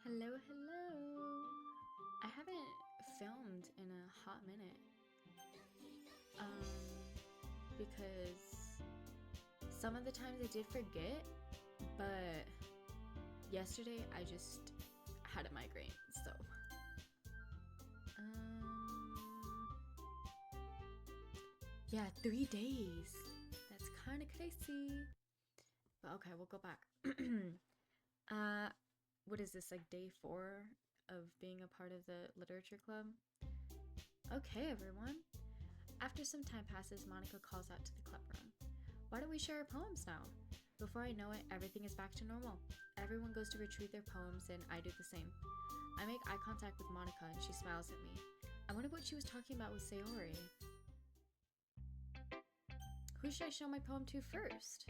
Hello, hello. I haven't filmed in a hot minute. Um, because some of the times I did forget, but yesterday I just had a migraine, so. Um, yeah, 3 days. That's kind of crazy. But okay, we'll go back. uh, what is this, like day 4 of being a part of the literature club? Okay, everyone. After some time passes, Monica calls out to the club room. Why don't we share our poems now? Before I know it, everything is back to normal. Everyone goes to retrieve their poems, and I do the same. I make eye contact with Monica, and she smiles at me. I wonder what she was talking about with Sayori. Who should I show my poem to first?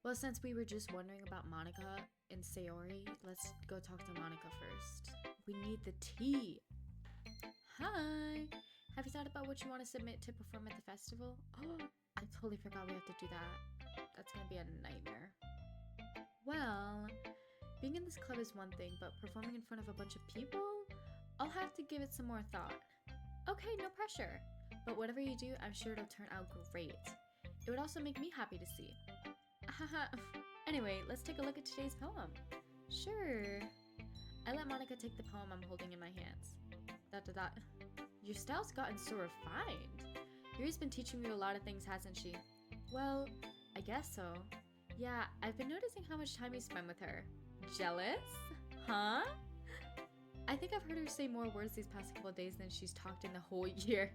Well, since we were just wondering about Monica and Sayori, let's go talk to Monica first. We need the tea. Hi! Have you thought about what you want to submit to perform at the festival? Oh, I totally forgot we have to do that. That's gonna be a nightmare. Well, being in this club is one thing, but performing in front of a bunch of people? I'll have to give it some more thought. Okay, no pressure. But whatever you do, I'm sure it'll turn out great. It would also make me happy to see. Haha. Anyway, let's take a look at today's poem. Sure. I let Monica take the poem I'm holding in my hands. Your style's gotten so refined. Yuri's been teaching you a lot of things, hasn't she? Well, I guess so. Yeah, I've been noticing how much time you spend with her. Jealous? Huh? I think I've heard her say more words these past couple of days than she's talked in the whole year.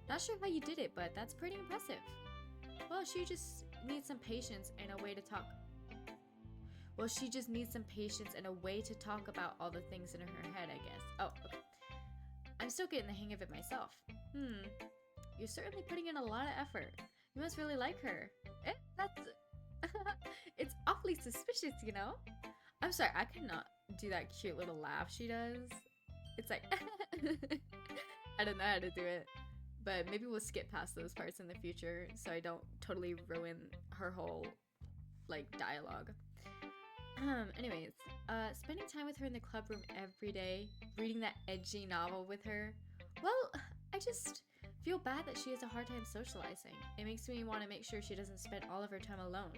Not sure how you did it, but that's pretty impressive. Well, she just needs some patience and a way to talk. She just needs some patience and a way to talk about all the things in her head, I guess. Oh, okay. I'm still getting the hang of it myself. You're certainly putting in a lot of effort. You must really like her. That's... It's awfully suspicious, you know? I'm sorry, I cannot do that cute little laugh she does. It's like... I don't know how to do it. But maybe we'll skip past those parts in the future so I don't totally ruin her whole, like, dialogue. Anyways, spending time with her in the club room every day, reading that edgy novel with her, well, I just feel bad that she has a hard time socializing. It makes me want to make sure she doesn't spend all of her time alone.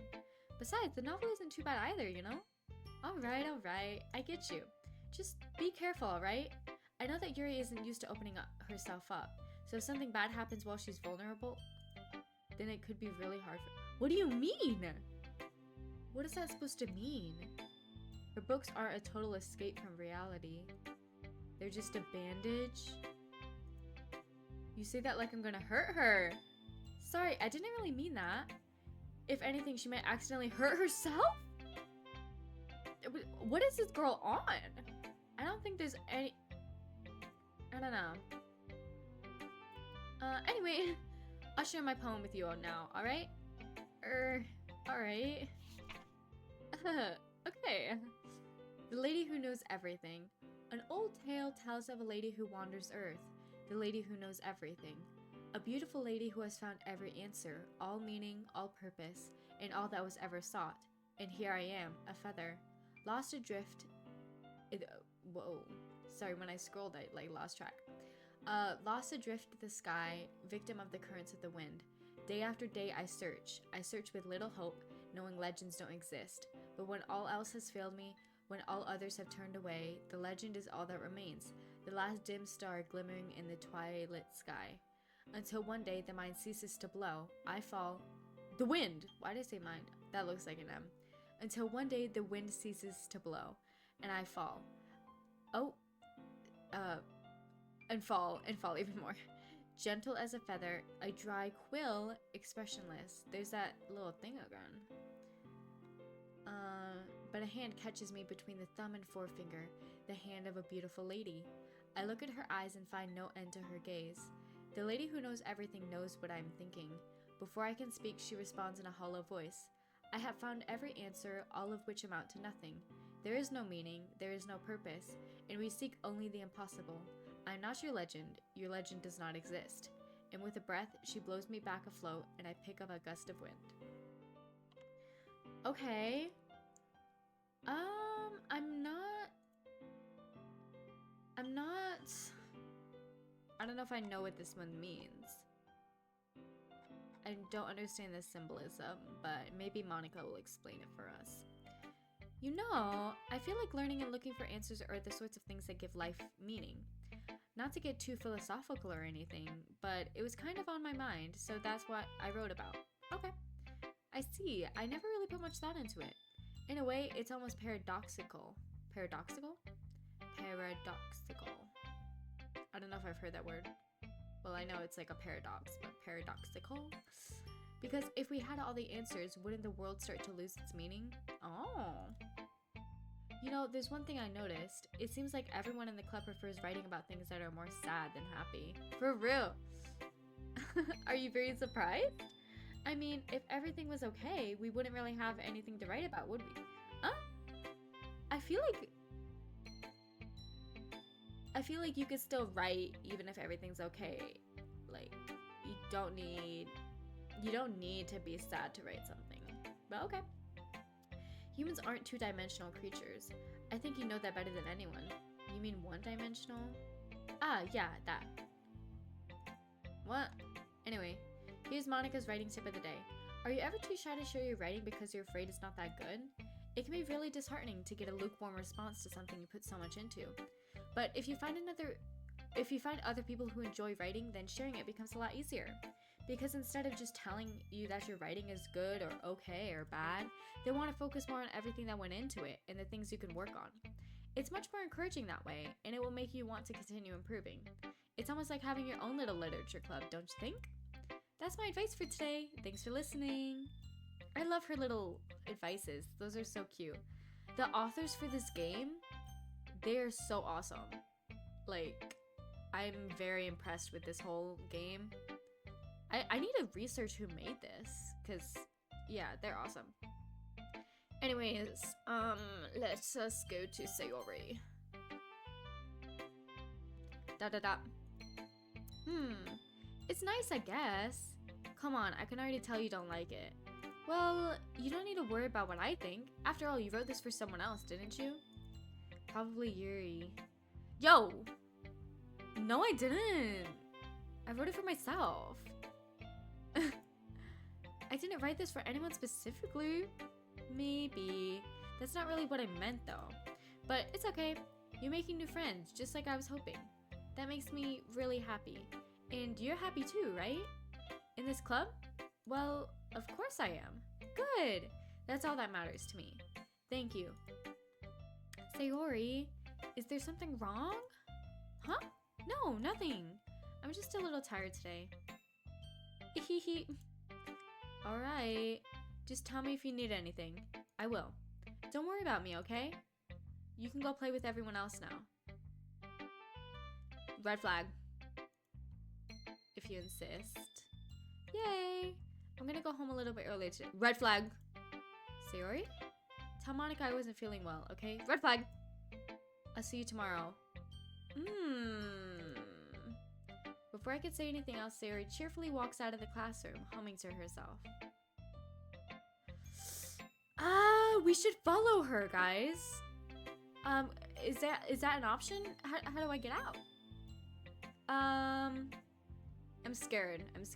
Besides, the novel isn't too bad either, you know? Alright, I get you. Just be careful, alright? I know that Yuri isn't used to opening herself up, so if something bad happens while she's vulnerable, then it could be really hard for— What do you mean? What is that supposed to mean? Her books aren't a total escape from reality. They're just a bandage. You say that like I'm gonna hurt her. Sorry, I didn't really mean that. If anything, she might accidentally hurt herself? What is this girl on? I don't think there's any... I don't know. Anyway, I'll share my poem with you all now, alright? Alright. Okay. The Lady Who Knows Everything. An old tale tells of a lady who wanders Earth, the lady who knows everything. A beautiful lady who has found every answer, all meaning, all purpose, in all that was ever sought. And here I am, a feather, lost adrift. Whoa. Sorry, when I scrolled, I lost track. Lost adrift to the sky, victim of the currents of the wind. Day after day I search with little hope, knowing legends don't exist. But when all else has failed me, when all others have turned away, the legend is all that remains, the last dim star glimmering in the twilight sky. Until one day the mind ceases to blow, I fall. The wind! Why did I say mind? That looks like an M. Until one day the wind ceases to blow, and I fall. And fall even more. Gentle as a feather, a dry quill, expressionless. There's that little thing again. But a hand catches me between the thumb and forefinger, the hand of a beautiful lady. I look at her eyes and find no end to her gaze. The lady who knows everything knows what I am thinking. Before I can speak, she responds in a hollow voice. I have found every answer, all of which amount to nothing. There is no meaning, there is no purpose, and we seek only the impossible. I am not your legend does not exist. And with a breath, she blows me back afloat, and I pick up a gust of wind. Okay. I'm not know if I know what this one means. I don't understand the symbolism, but maybe Monica will explain it for us. You know, I feel like learning and looking for answers are the sorts of things that give life meaning. Not to get too philosophical or anything, but it was kind of on my mind, so that's what I wrote about. Okay. I see. I never really put much thought into it. In a way, it's almost paradoxical. Paradoxical? Paradoxical. I don't know if I've heard that word. Well, I know it's like a paradox, but paradoxical? Because if we had all the answers, wouldn't the world start to lose its meaning? Oh. You know, there's one thing I noticed. It seems like everyone in the club prefers writing about things that are more sad than happy. For real. Are you very surprised? I mean, if everything was okay, we wouldn't really have anything to write about, would we? Huh? I feel like you could still write even if everything's okay. Like, you don't need to be sad to write something. But okay. Humans aren't two-dimensional creatures. I think you know that better than anyone. You mean one-dimensional? Ah, yeah, that. What? Anyway, here's Monica's writing tip of the day. Are you ever too shy to share your writing because you're afraid it's not that good? It can be really disheartening to get a lukewarm response to something you put so much into. But if you find other people who enjoy writing, then sharing it becomes a lot easier. Because instead of just telling you that your writing is good or okay or bad, they want to focus more on everything that went into it and the things you can work on. It's much more encouraging that way, and it will make you want to continue improving. It's almost like having your own little literature club, don't you think? That's my advice for today. Thanks for listening. I love her little advices. Those are so cute. The authors for this game, they're so awesome. Like, I'm very impressed with this whole game. I need to research who made this, because, yeah, they're awesome. Anyways, let's us go to Sayori. Da-da-da. It's nice, I guess. Come on, I can already tell you don't like it. Well, you don't need to worry about what I think. After all, you wrote this for someone else, didn't you? Probably Yuri. Yo! No, I didn't. I wrote it for myself. I didn't write this for anyone specifically. Maybe. That's not really what I meant though. But it's okay. You're making new friends, just like I was hoping. That makes me really happy. And you're happy too, right? In this club? Well, of course I am. Good! That's all that matters to me. Thank you. Sayori, is there something wrong? Huh? No, nothing. I'm just a little tired today. Hehe. Alright. Just tell me if you need anything. I will. Don't worry about me, okay? You can go play with everyone else now. Red flag. If you insist. Yay! I'm gonna go home a little bit early today. Red flag! Sayori? Tell Monica I wasn't feeling well, okay? Red flag! I'll see you tomorrow. Before I could say anything else, Sayori cheerfully walks out of the classroom, humming to herself. We should follow her, guys. Is that an option? How do I get out? I'm scared. Let's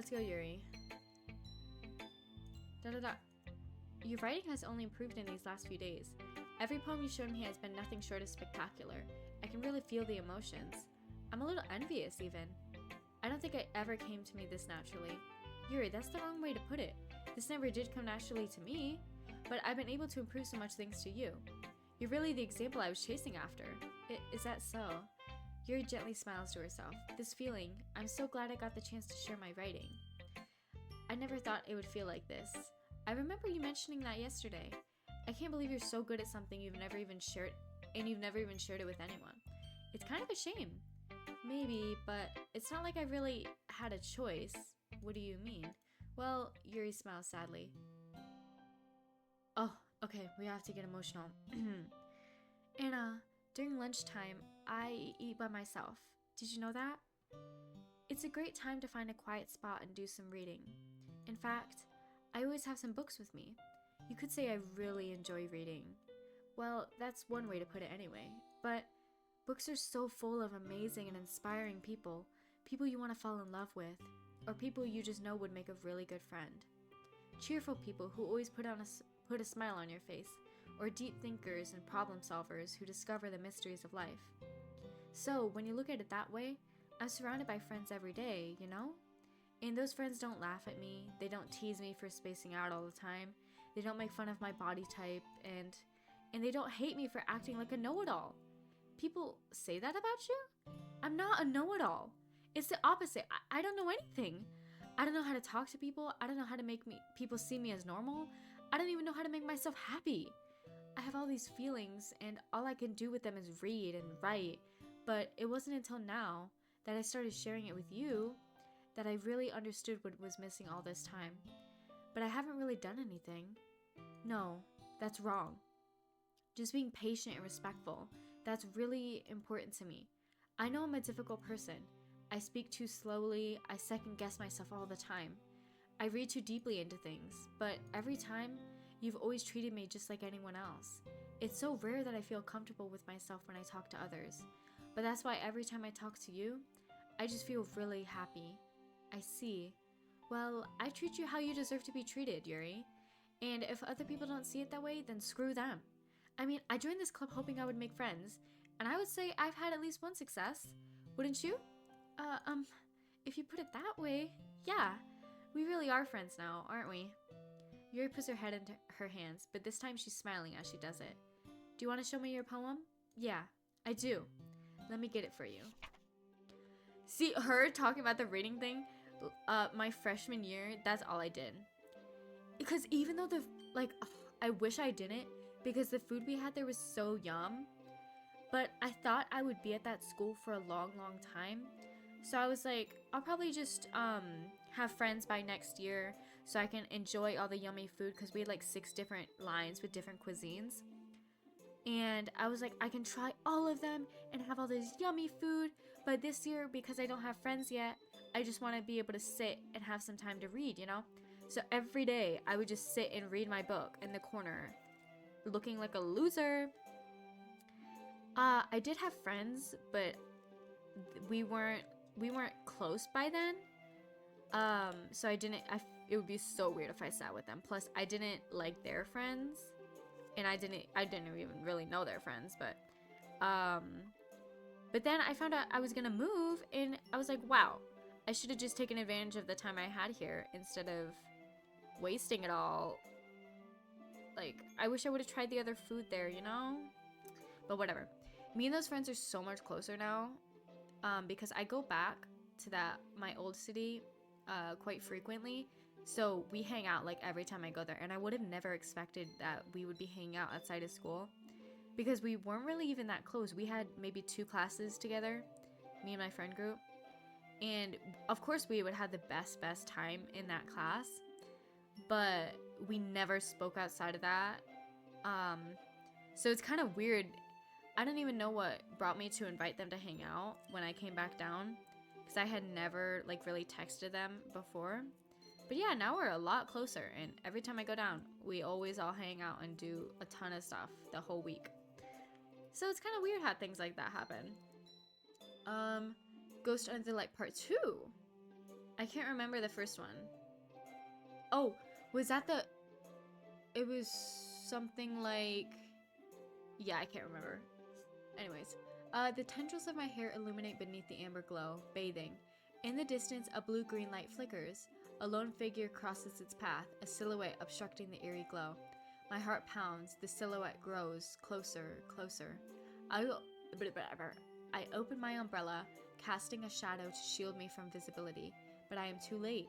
go, Yuri. Da-da-da. Your writing has only improved in these last few days. Every poem you showed me has been nothing short of spectacular. I can really feel the emotions. I'm a little envious, even. I don't think it ever came to me this naturally. Yuri, that's the wrong way to put it. This never did come naturally to me, but I've been able to improve so much thanks to you. You're really the example I was chasing after. Is that so? Yuri gently smiles to herself. This feeling, I'm so glad I got the chance to share my writing. I never thought it would feel like this. I remember you mentioning that yesterday. I can't believe you're so good at something you've never even shared it with anyone. It's kind of a shame. Maybe, but it's not like I really had a choice. What do you mean? Well, Yuri smiles sadly. Oh, okay, we have to get emotional. Anna, during lunchtime, I eat by myself. Did you know that? It's a great time to find a quiet spot and do some reading. In fact, I always have some books with me. You could say I really enjoy reading. Well, that's one way to put it anyway. But Books are so full of amazing and inspiring people, people you want to fall in love with, or people you just know would make a really good friend. Cheerful people who always put a smile on your face, or deep thinkers and problem solvers who discover the mysteries of life. So, when you look at it that way, I'm surrounded by friends every day, you know? And those friends don't laugh at me, they don't tease me for spacing out all the time, they don't make fun of my body type, and they don't hate me for acting like a know-it-all. People say that about you? I'm not a know-it-all. It's the opposite. I don't know anything. I don't know how to talk to people. I don't know how to make people see me as normal. I don't even know how to make myself happy. I have all these feelings, and all I can do with them is read and write. But it wasn't until now that I started sharing it with you that I really understood what was missing all this time. But I haven't really done anything. No, that's wrong. Just being patient and respectful, that's really important to me. I know I'm a difficult person. I speak too slowly, I second guess myself all the time. I read too deeply into things, but every time, you've always treated me just like anyone else. It's so rare that I feel comfortable with myself when I talk to others. But that's why every time I talk to you, I just feel really happy. I see. Well, I treat you how you deserve to be treated, Yuri. And if other people don't see it that way, then screw them. I mean, I joined this club hoping I would make friends, and I would say I've had at least one success. Wouldn't you? If you put it that way, yeah. We really are friends now, aren't we? Yuri puts her head into her hands, but this time she's smiling as she does it. Do you want to show me your poem? Yeah, I do. Let me get it for you. See, her talking about the reading thing, my freshman year, that's all I did. Because even though I wish I didn't, because the food we had there was so yum, but I thought I would be at that school for a long, long time. So I was like, I'll probably just have friends by next year so I can enjoy all the yummy food, because we had like 6 different lines with different cuisines. And I was like, I can try all of them and have all this yummy food, but this year, because I don't have friends yet, I just want to be able to sit and have some time to read, you know? So every day, I would just sit and read my book in the corner, looking like a loser. I did have friends, but we weren't close by then. So it would be so weird if I sat with them. Plus, I didn't like their friends, and I didn't even really know their friends, but then I found out I was gonna move, and I was like, wow, I should have just taken advantage of the time I had here instead of wasting it all. Like, I wish I would have tried the other food there, you know? But whatever. Me and those friends are so much closer now, because I go back to my old city quite frequently. So we hang out like every time I go there, and I would have never expected that we would be hanging out outside of school, because we weren't really even that close. We had maybe 2 classes together, me and my friend group, and of course we would have the best time in that class, but we never spoke outside of that. So it's kind of weird. I don't even know what brought me to invite them to hang out when I came back down, because I had never like really texted them before. But yeah, now we're a lot closer, and every time I go down, we always all hang out and do a ton of stuff the whole week. So it's kind of weird how things like that happen. Ghost Under the Light Part 2. I can't remember the first one. Oh, was that it was something like... Yeah, I can't remember. Anyways, the tendrils of my hair illuminate beneath the amber glow, bathing. In the distance, a blue-green light flickers. A lone figure crosses its path, a silhouette obstructing the eerie glow. My heart pounds, the silhouette grows closer. I open my umbrella, casting a shadow to shield me from visibility, but I am too late.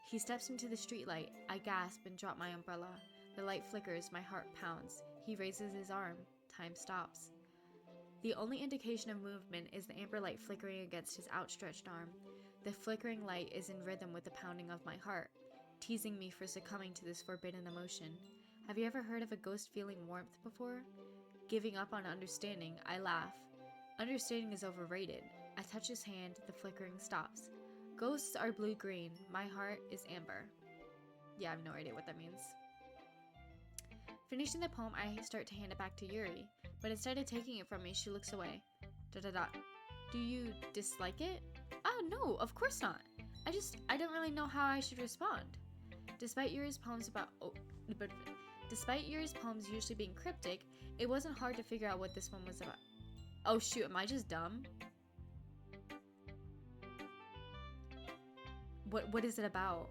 He steps into the streetlight. I gasp and drop my umbrella. The light flickers, my heart pounds. He raises his arm. Time stops. The only indication of movement is the amber light flickering against his outstretched arm. The flickering light is in rhythm with the pounding of my heart, teasing me for succumbing to this forbidden emotion. Have you ever heard of a ghost feeling warmth before? Giving up on understanding, I laugh. Understanding is overrated. I touch his hand, the flickering stops. Ghosts are blue-green, my heart is amber. Yeah, I have no idea what that means. Finishing the poem, I start to hand it back to Yuri, but instead of taking it from me, she looks away. Da da da. Do you dislike it? Oh, no, of course not. I don't really know how I should respond. Despite Yuri's poems usually being cryptic, it wasn't hard to figure out what this one was about. Oh shoot, am I just dumb? What is it about?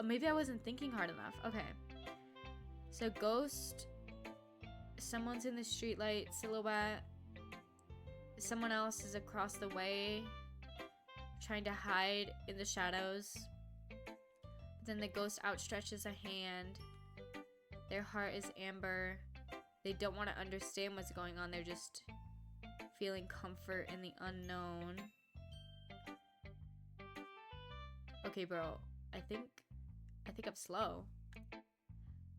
Maybe I wasn't thinking hard enough. Okay. So ghost, someone's in the streetlight silhouette, someone else is across the way trying to hide in the shadows. Then the ghost outstretches a hand. Their heart is amber. They don't want to understand what's going on. They're just feeling comfort in the unknown. Okay, bro. I think I'm slow.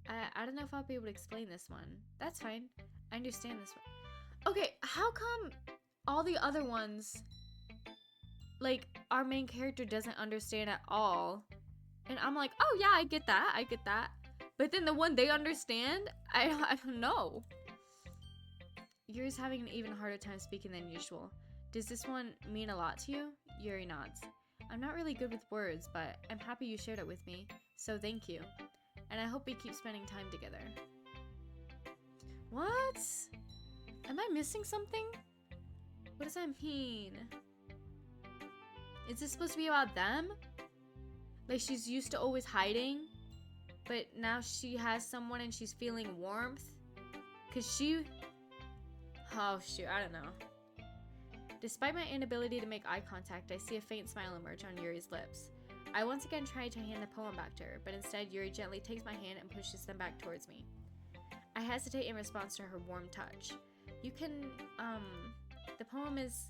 I don't know if I'll be able to explain this one. That's fine. I understand this one. Okay, how come all the other ones, like, our main character doesn't understand at all? And I'm like, oh yeah, I get that. But then the one they understand, I don't know. Yuri's having an even harder time speaking than usual. Does this one mean a lot to you? Yuri nods. I'm not really good with words, but I'm happy you shared it with me, so thank you. And I hope we keep spending time together. What? Am I missing something? What does that mean? Is this supposed to be about them? Like she's used to always hiding, but now she has someone and she's feeling warmth? Oh shoot, I don't know. Despite my inability to make eye contact, I see a faint smile emerge on Yuri's lips. I once again try to hand the poem back to her, but instead Yuri gently takes my hand and pushes them back towards me. I hesitate in response to her warm touch. You can, the poem is,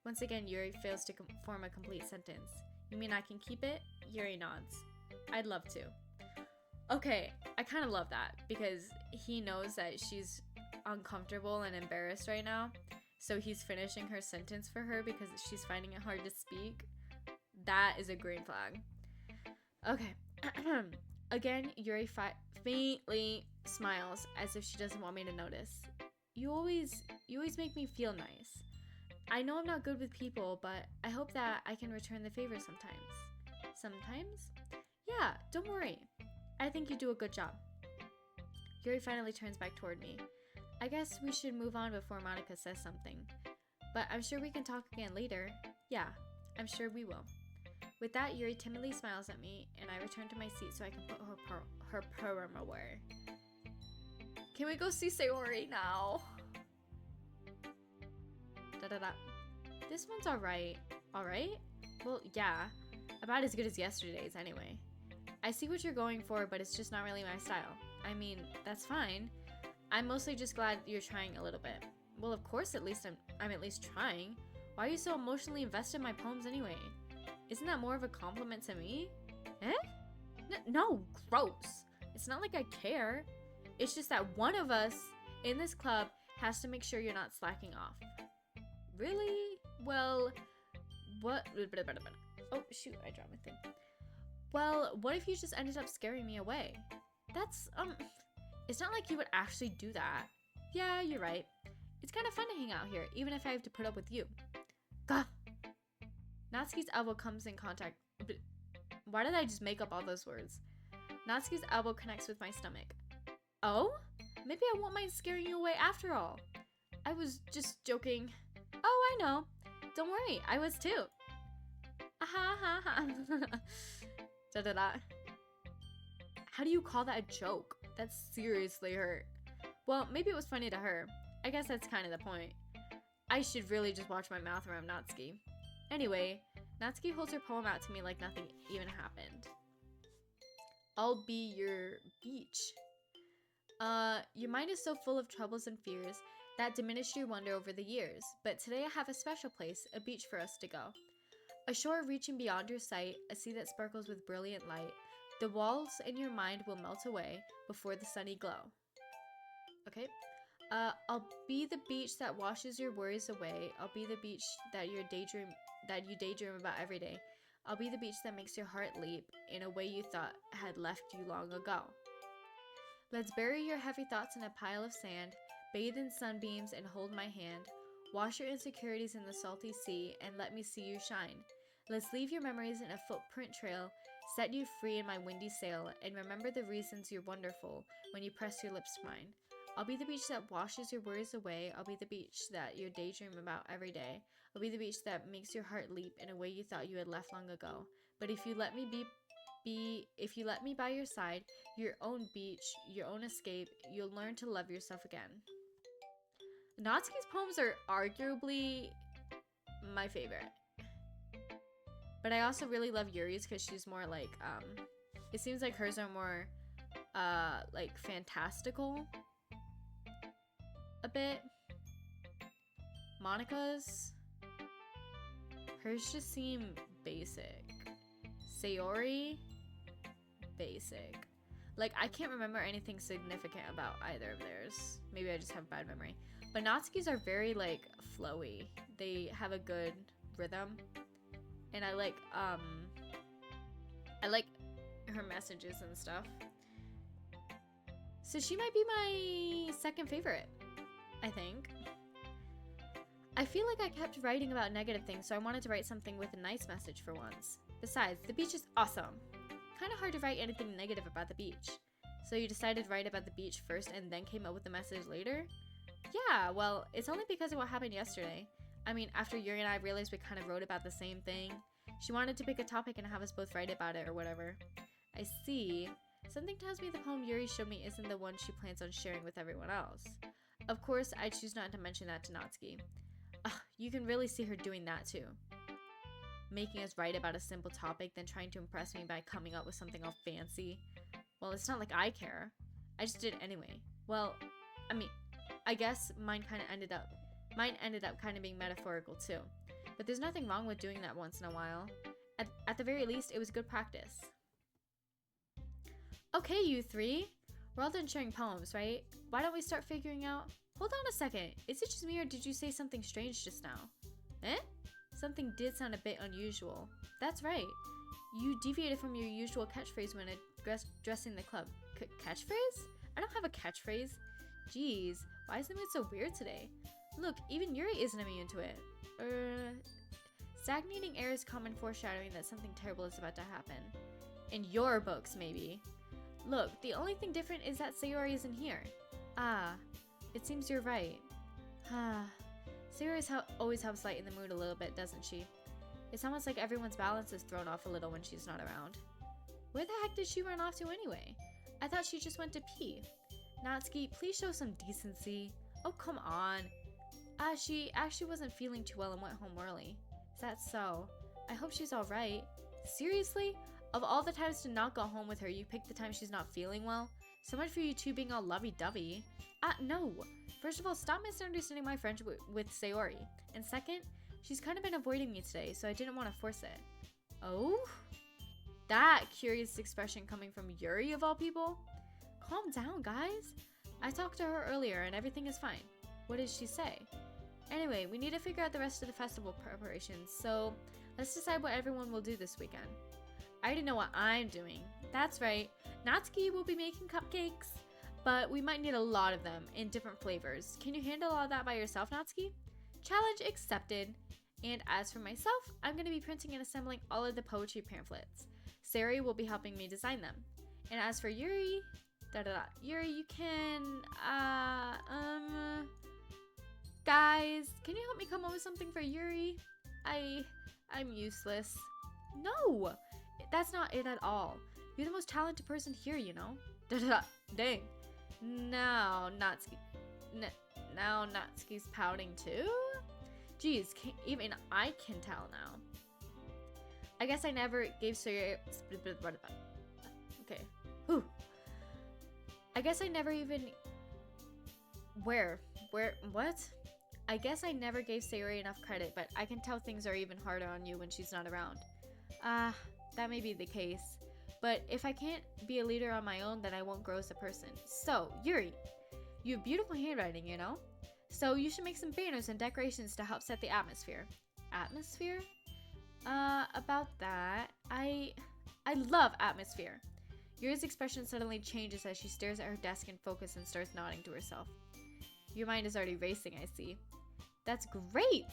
once again Yuri fails to form a complete sentence. You mean I can keep it? Yuri nods. I'd love to. Okay, I kind of love that, because he knows that she's uncomfortable and embarrassed right now, so he's finishing her sentence for her because she's finding it hard to speak. That is a green flag. Okay. Again, Yuri faintly smiles as if she doesn't want me to notice. You always make me feel nice. I know I'm not good with people, but I hope that I can return the favor sometimes. Sometimes? Yeah, don't worry. I think you do a good job. Yuri finally turns back toward me. I guess we should move on before Monica says something. But I'm sure we can talk again later. Yeah, I'm sure we will. With that, Yuri timidly smiles at me, and I return to my seat so I can put her poem away. Can we go see Sayori now? Da-da-da. This one's alright. Alright? Well, yeah. About as good as yesterday's, anyway. I see what you're going for, but it's just not really my style. I mean, that's fine. I'm mostly just glad you're trying a little bit. Well, of course, at least I'm at least trying. Why are you so emotionally invested in my poems anyway? Isn't that more of a compliment to me? Eh? No, gross. It's not like I care. It's just that one of us in this club has to make sure you're not slacking off. Really? Well, what? Oh, shoot, I dropped my thing. Well, what if you just ended up scaring me away? That's, it's not like you would actually do that. Yeah, you're right. It's kind of fun to hang out here, even if I have to put up with you. Gah! Natsuki's elbow comes in contact. Why did I just make up all those words? Natsuki's elbow connects with my stomach. Oh? Maybe I won't mind scaring you away after all. I was just joking. Oh, I know. Don't worry, I was too. Ha ha ha. Da da da. How do you call that a joke? That seriously hurt. Well, maybe it was funny to her. I guess that's kind of the point. I should really just watch my mouth around Natsuki. Anyway, Natsuki holds her poem out to me like nothing even happened. I'll be your beach. Your mind is so full of troubles and fears that diminished your wonder over the years, but today I have a special place, a beach for us to go. A shore reaching beyond your sight, a sea that sparkles with brilliant light. The walls in your mind will melt away before the sunny glow. Okay. I'll be the beach that washes your worries away. I'll be the beach that you daydream about every day. I'll be the beach that makes your heart leap in a way you thought had left you long ago. Let's bury your heavy thoughts in a pile of sand, bathe in sunbeams and hold my hand. Wash your insecurities in the salty sea and let me see you shine. Let's leave your memories in a footprint trail, set you free in my windy sail, and remember the reasons you're wonderful when you press your lips to mine. I'll be the beach that washes your worries away. I'll be the beach that you daydream about every day. I'll be the beach that makes your heart leap in a way you thought you had left long ago. But if you let me if you let me by your side, your own beach, your own escape, you'll learn to love yourself again. Natsuki's poems are arguably my favorite. But I also really love Yuri's because she's more like, it seems like hers are more, like fantastical a bit. Monika's, hers just seem basic. Sayori, basic. Like, I can't remember anything significant about either of theirs. Maybe I just have bad memory. But Natsuki's are very, like, flowy. They have a good rhythm. And I like her messages and stuff. So she might be my second favorite, I think. I feel like I kept writing about negative things, so I wanted to write something with a nice message for once. Besides, the beach is awesome. Kind of hard to write anything negative about the beach. So you decided to write about the beach first and then came up with the message later? Yeah, well, it's only because of what happened yesterday. I mean, after Yuri and I realized we kind of wrote about the same thing. She wanted to pick a topic and have us both write about it or whatever. I see. Something tells me the poem Yuri showed me isn't the one she plans on sharing with everyone else. Of course, I choose not to mention that to Natsuki. Ugh, you can really see her doing that too. Making us write about a simple topic, then trying to impress me by coming up with something all fancy. Well, it's not like I care. I just did it anyway. Well, I mean, I guess mine ended up kind of being metaphorical too. But there's nothing wrong with doing that once in a while. At the very least, it was good practice. Okay, you three. We're all done sharing poems, right? Why don't we start figuring out... Hold on a second. Is it just me or did you say something strange just now? Eh? Something did sound a bit unusual. That's right. You deviated from your usual catchphrase when addressing the club. Catchphrase? I don't have a catchphrase. Jeez, why is the mood so weird today? Look, even Yuri isn't immune to it. Stagnating air is common foreshadowing that something terrible is about to happen. In your books, maybe. Look, the only thing different is that Sayori isn't here. Ah, it seems you're right. Sayori always helps lighten the mood a little bit, doesn't she? It's almost like everyone's balance is thrown off a little when she's not around. Where the heck did she run off to anyway? I thought she just went to pee. Natsuki, please show some decency. Oh, come on. She actually wasn't feeling too well and went home early. Is that so? I hope she's alright. Seriously? Of all the times to not go home with her, you picked the time she's not feeling well? So much for you two being all lovey-dovey. No. First of all, stop misunderstanding my friendship with Sayori. And second, she's kind of been avoiding me today, so I didn't want to force it. Oh? That curious expression coming from Yuri of all people? Calm down, guys. I talked to her earlier and everything is fine. What did she say? Anyway, we need to figure out the rest of the festival preparations, so let's decide what everyone will do this weekend. I already know what I'm doing. That's right, Natsuki will be making cupcakes, but we might need a lot of them in different flavors. Can you handle all that by yourself, Natsuki? Challenge accepted. And as for myself, I'm going to be printing and assembling all of the poetry pamphlets. Sari will be helping me design them. And as for Yuri, Yuri, you can, guys, can you help me come up with something for Yuri? I'm useless. No, that's not it at all. You're the most talented person here, you know? Dang. Now Natsuki's pouting too? Jeez, even I can tell now. I guess I never gave Sayori... Okay. Whew. I guess I never even... What? I guess I never gave Sayori enough credit, but I can tell things are even harder on you when she's not around. That may be the case. But if I can't be a leader on my own, then I won't grow as a person. So, Yuri, you have beautiful handwriting, you know? So you should make some banners and decorations to help set the atmosphere. Atmosphere? About that, I love atmosphere. Yuri's expression suddenly changes as she stares at her desk in focus and starts nodding to herself. Your mind is already racing, I see. That's great!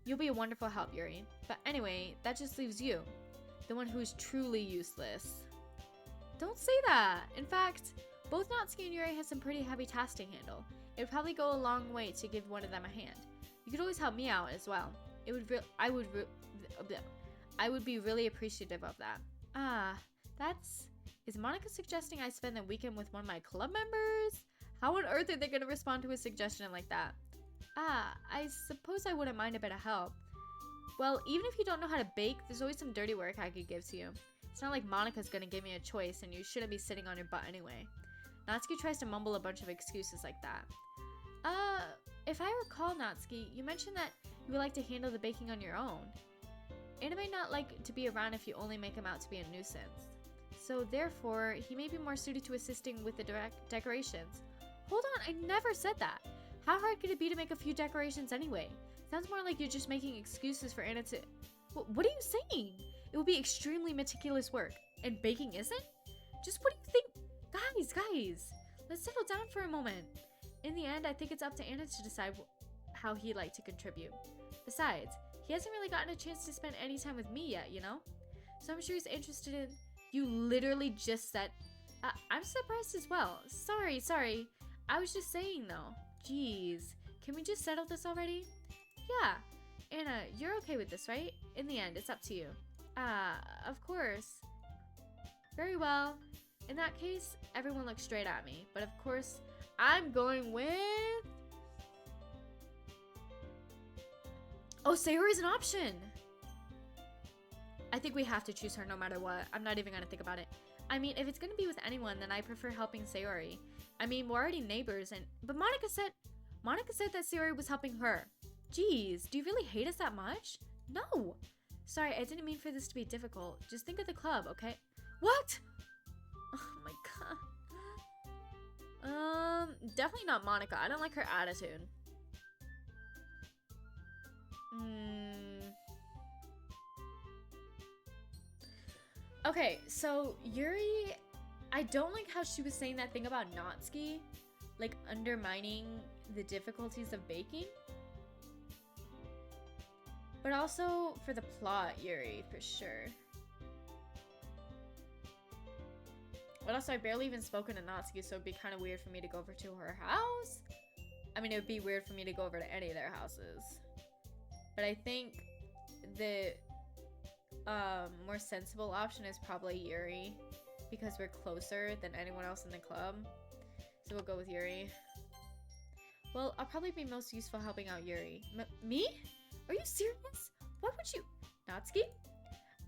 You'll be a wonderful help, Yuri. But anyway, that just leaves you. The one who is truly useless. Don't say that! In fact, both Natsuki and Yuri have some pretty heavy tasks to handle. It would probably go a long way to give one of them a hand. You could always help me out as well. I would be really appreciative of that. Ah, is Monica suggesting I spend the weekend with one of my club members? How on earth are they gonna respond to a suggestion like that? Ah, I suppose I wouldn't mind a bit of help. Well, even if you don't know how to bake, there's always some dirty work I could give to you. It's not like Monica's gonna give me a choice and you shouldn't be sitting on your butt anyway. Natsuki tries to mumble a bunch of excuses like that. If I recall, Natsuki, you mentioned that you would like to handle the baking on your own. Anna may not like to be around if you only make him out to be a nuisance. So therefore, he may be more suited to assisting with the decorations. Hold on, I never said that. How hard could it be to make a few decorations anyway? Sounds more like you're just making excuses for Anna to... What are you saying? It would be extremely meticulous work. And baking isn't? Just what do you think? Guys, let's settle down for a moment. In the end, I think it's up to Anna to decide how he'd like to contribute. Besides, he hasn't really gotten a chance to spend any time with me yet, you know? So I'm sure he's interested in... You literally just said... I'm surprised as well. Sorry. I was just saying though. Jeez. Can we just settle this already? Yeah. Anna, you're okay with this, right? In the end, it's up to you. Of course. Very well. In that case, everyone looks straight at me. But of course, I'm going with... Oh, Sayori is an option! I think we have to choose her no matter what. I'm not even gonna think about it. I mean, if it's gonna be with anyone, then I prefer helping Sayori. I mean, we're already neighbors and... But Monica said that Sayori was helping her. Jeez, do you really hate us that much? No! Sorry, I didn't mean for this to be difficult. Just think of the club, okay? What? Oh my god. Definitely not Monica. I don't like her attitude. Okay, so Yuri, I don't like how she was saying that thing about Natsuki, like undermining the difficulties of baking. But also for the plot, Yuri, for sure. But also, I barely even spoken to Natsuki, so it'd be kind of weird for me to go over to her house. I mean, it would be weird for me to go over to any of their houses. But I think the more sensible option is probably Yuri, because we're closer than anyone else in the club. So we'll go with Yuri. Well, I'll probably be most useful helping out Yuri. Me? Are you serious? Why would you? Natsuki?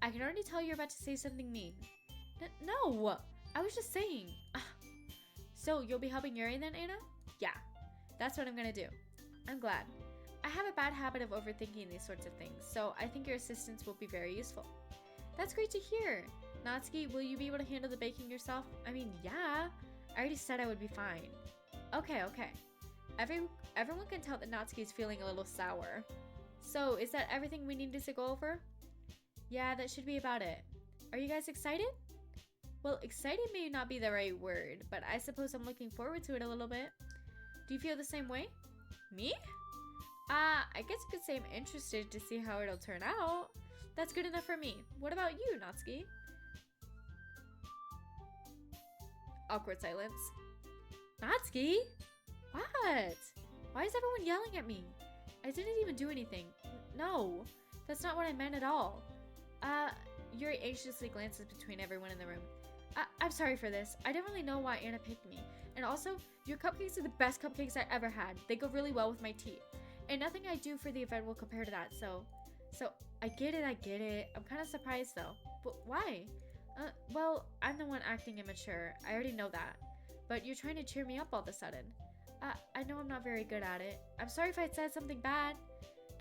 I can already tell you're about to say something mean. No! I was just saying. So, you'll be helping Yuri then, Anna? Yeah, that's what I'm gonna do. I'm glad. I have a bad habit of overthinking these sorts of things, so I think your assistance will be very useful. That's great to hear. Natsuki, will you be able to handle the baking yourself? I mean, yeah. I already said I would be fine. Okay. Everyone can tell that Natsuki is feeling a little sour. So, is that everything we needed to go over? Yeah, that should be about it. Are you guys excited? Well, excited may not be the right word, but I suppose I'm looking forward to it a little bit. Do you feel the same way? Me? I guess you could say I'm interested to see how it'll turn out. That's good enough for me. What about you, Natsuki? Awkward silence. Natsuki? What? Why is everyone yelling at me? I didn't even do anything. No, that's not what I meant at all. Yuri anxiously glances between everyone in the room. I'm sorry for this. I didn't really know why Anna picked me. And also, your cupcakes are the best cupcakes I ever had. They go really well with my tea. And nothing I do for the event will compare to that, so I get it. I'm kind of surprised though. But why? Well, I'm the one acting immature. I already know that. But you're trying to cheer me up all of a sudden. I know I'm not very good at it. I'm sorry if I said something bad.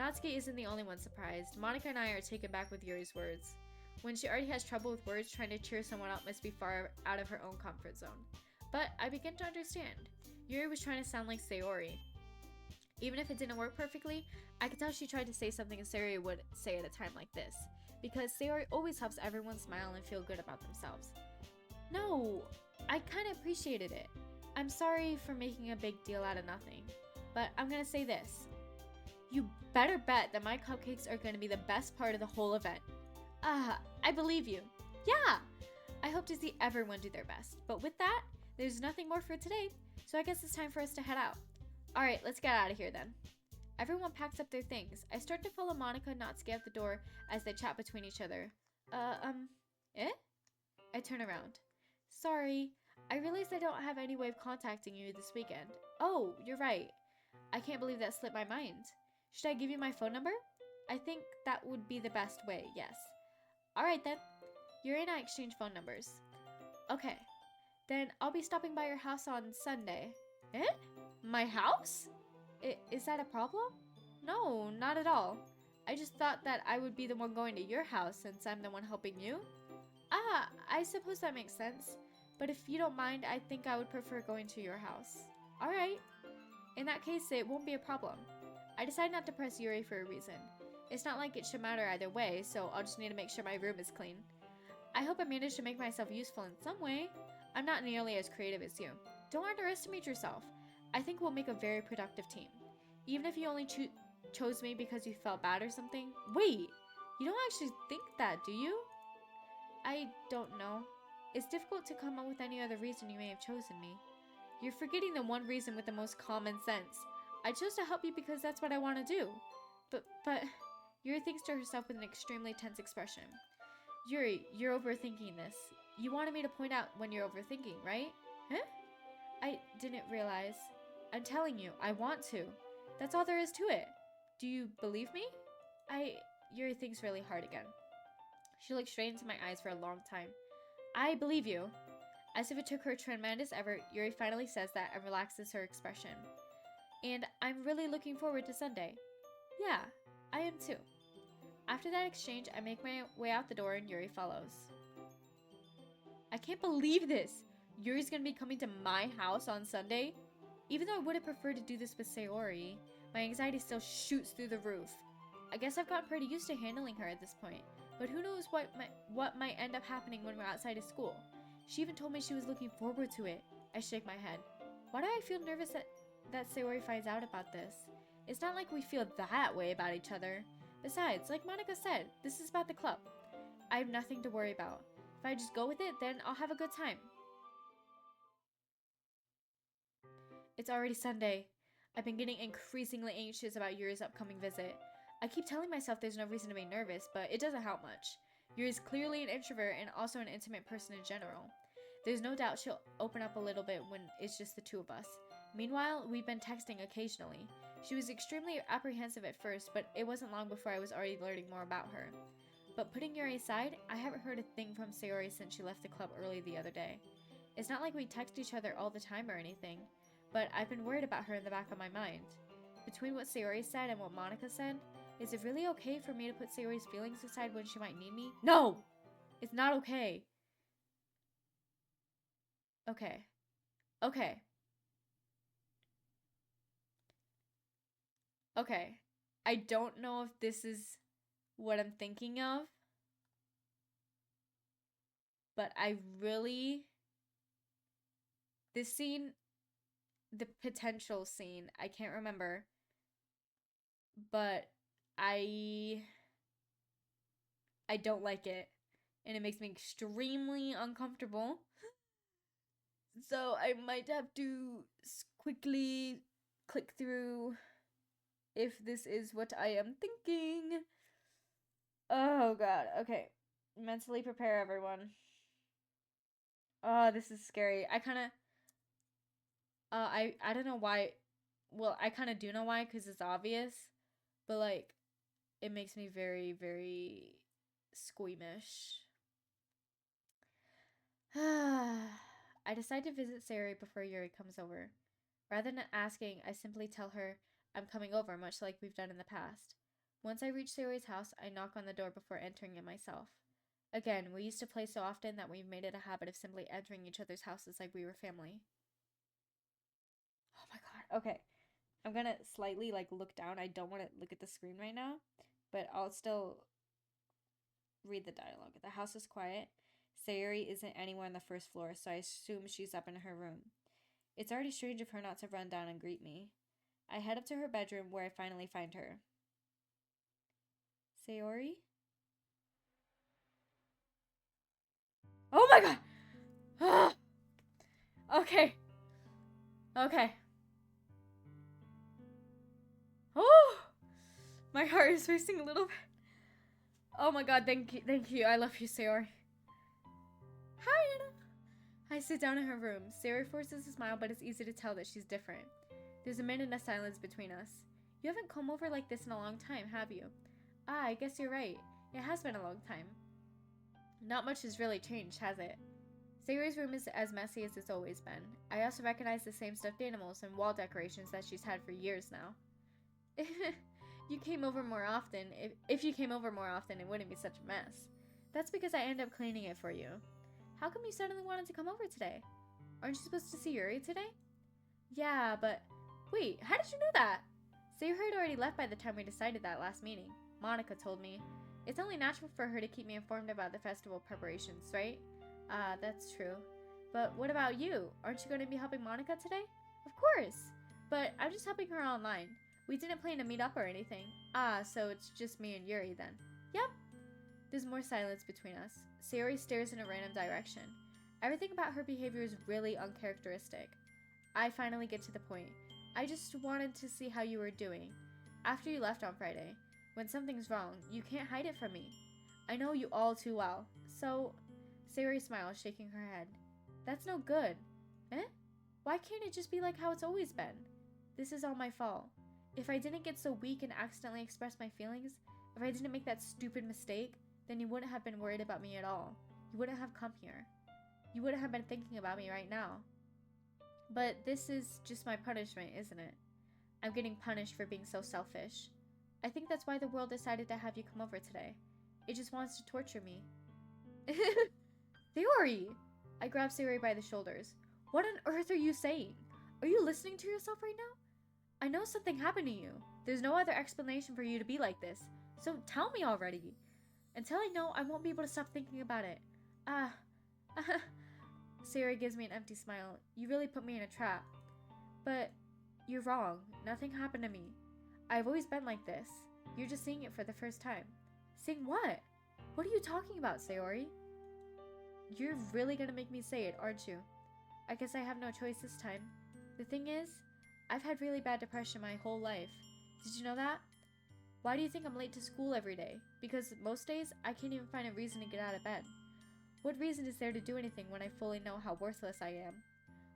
Natsuki isn't the only one surprised. Monica and I are taken back with Yuri's words. When she already has trouble with words, trying to cheer someone up must be far out of her own comfort zone. But I begin to understand. Yuri was trying to sound like Sayori. Even if it didn't work perfectly, I could tell she tried to say something Sayori would say at a time like this. Because Sayori always helps everyone smile and feel good about themselves. No, I kind of appreciated it. I'm sorry for making a big deal out of nothing, but I'm gonna say this. You better bet that my cupcakes are gonna be the best part of the whole event. I believe you. Yeah! I hope to see everyone do their best. But with that, there's nothing more for today, so I guess it's time for us to head out. Alright, let's get out of here then. Everyone packs up their things. I start to follow Monica and Natsuki out the door as they chat between each other. Eh? I turn around. Sorry, I realize I don't have any way of contacting you this weekend. Oh, you're right. I can't believe that slipped my mind. Should I give you my phone number? I think that would be the best way, yes. Alright then. Yuri and I exchange phone numbers. Okay. Then I'll be stopping by your house on Sunday. Eh? My house? Is that a problem? No, not at all. I just thought that I would be the one going to your house since I'm the one helping you. Ah, I suppose that makes sense. But if you don't mind, I think I would prefer going to your house. Alright. In that case, it won't be a problem. I decided not to press Yuri for a reason. It's not like it should matter either way, so I'll just need to make sure my room is clean. I hope I managed to make myself useful in some way. I'm not nearly as creative as you. Don't underestimate yourself. I think we'll make a very productive team. Even if you only chose me because you felt bad or something. Wait, you don't actually think that, do you? I don't know. It's difficult to come up with any other reason you may have chosen me. You're forgetting the one reason with the most common sense. I chose to help you because that's what I want to do. But, Yuri thinks to herself with an extremely tense expression. Yuri, you're overthinking this. You wanted me to point out when you're overthinking, right? Huh? I didn't realize. I'm telling you, I want to. That's all there is to it. Do you believe me? Yuri thinks really hard again. She looks straight into my eyes for a long time. I believe you. As if it took her a tremendous effort, Yuri finally says that and relaxes her expression. And I'm really looking forward to Sunday. Yeah, I am too. After that exchange, I make my way out the door and Yuri follows. I can't believe this! Yuri's gonna be coming to my house on Sunday? Even though I would have preferred to do this with Sayori, my anxiety still shoots through the roof. I guess I've gotten pretty used to handling her at this point, but who knows what might end up happening when we're outside of school. She even told me she was looking forward to it. I shake my head. Why do I feel nervous that Sayori finds out about this? It's not like we feel that way about each other. Besides, like Monica said, this is about the club. I have nothing to worry about. If I just go with it, then I'll have a good time. It's already Sunday. I've been getting increasingly anxious about Yuri's upcoming visit. I keep telling myself there's no reason to be nervous, but it doesn't help much. Yuri's clearly an introvert and also an intimate person in general. There's no doubt she'll open up a little bit when it's just the two of us. Meanwhile, we've been texting occasionally. She was extremely apprehensive at first, but it wasn't long before I was already learning more about her. But putting Yuri aside, I haven't heard a thing from Sayori since she left the club early the other day. It's not like we text each other all the time or anything, but I've been worried about her in the back of my mind. Between what Sayori said and what Monica said, is it really okay for me to put Sayori's feelings aside when she might need me? No! It's not okay. Okay. Okay. Okay. I don't know if this is what I'm thinking of, but I really... This scene, the potential scene, I can't remember, but I don't like it, and it makes me extremely uncomfortable. So I might have to quickly click through if this is what I am thinking. Oh god, okay. Mentally prepare everyone. Oh, this is scary. I kind of I don't know why. Well, I kind of do know why cuz it's obvious, but like it makes me very very squeamish. I decide to visit Sayori before Yuri comes over. Rather than asking, I simply tell her I'm coming over, much like we've done in the past. Once I reach Sayori's house, I knock on the door before entering it myself. Again, we used to play so often that we've made it a habit of simply entering each other's houses like we were family. Oh my god. Okay. I'm gonna slightly look down. I don't want to look at the screen right now, but I'll still read the dialogue. The house is quiet. Sayori isn't anywhere on the first floor, so I assume she's up in her room. It's already strange of her not to run down and greet me. I head up to her bedroom where I finally find her. Sayori? Oh my god! Okay. Okay. Oh! My heart is racing a little bit. Oh my god, thank you. I love you, Sayori. Hi, Anna. I sit down in her room. Sayori forces a smile, but it's easy to tell that she's different. There's a minute of silence between us. You haven't come over like this in a long time, have you? Ah, I guess you're right. It has been a long time. Not much has really changed, has it? Sayori's room is as messy as it's always been. I also recognize the same stuffed animals and wall decorations that she's had for years now. You came over more often. If you came over more often, it wouldn't be such a mess. That's because I end up cleaning it for you. How come you suddenly wanted to come over today? Aren't you supposed to see Yuri today? Yeah, but... Wait, how did you know that? Sayori had already left by the time we decided that last meeting. Monica told me. It's only natural for her to keep me informed about the festival preparations, right? Ah, that's true. But what about you? Aren't you going to be helping Monica today? Of course! But I'm just helping her online. We didn't plan to meet up or anything. Ah, so it's just me and Yuri then. Yep. There's more silence between us. Sayori stares in a random direction. Everything about her behavior is really uncharacteristic. I finally get to the point. I just wanted to see how you were doing. After you left on Friday, when something's wrong, you can't hide it from me. I know you all too well. So, Sayori smiles, shaking her head. That's no good. Eh? Why can't it just be like how it's always been? This is all my fault. If I didn't get so weak and accidentally express my feelings, if I didn't make that stupid mistake, then you wouldn't have been worried about me at all. You wouldn't have come here. You wouldn't have been thinking about me right now. But this is just my punishment, isn't it? I'm getting punished for being so selfish. I think that's why the world decided to have you come over today. It just wants to torture me. Sayori! I grab Sayori by the shoulders. What on earth are you saying? Are you listening to yourself right now? I know something happened to you. There's no other explanation for you to be like this. So tell me already. Until I know, I won't be able to stop thinking about it. Sayori gives me an empty smile. You really put me in a trap. But you're wrong. Nothing happened to me. I've always been like this. You're just seeing it for the first time. Seeing what? What are you talking about, Sayori? You're really gonna make me say it, aren't you? I guess I have no choice this time. The thing is, I've had really bad depression my whole life. Did you know that? Why do you think I'm late to school every day? Because most days, I can't even find a reason to get out of bed. What reason is there to do anything when I fully know how worthless I am?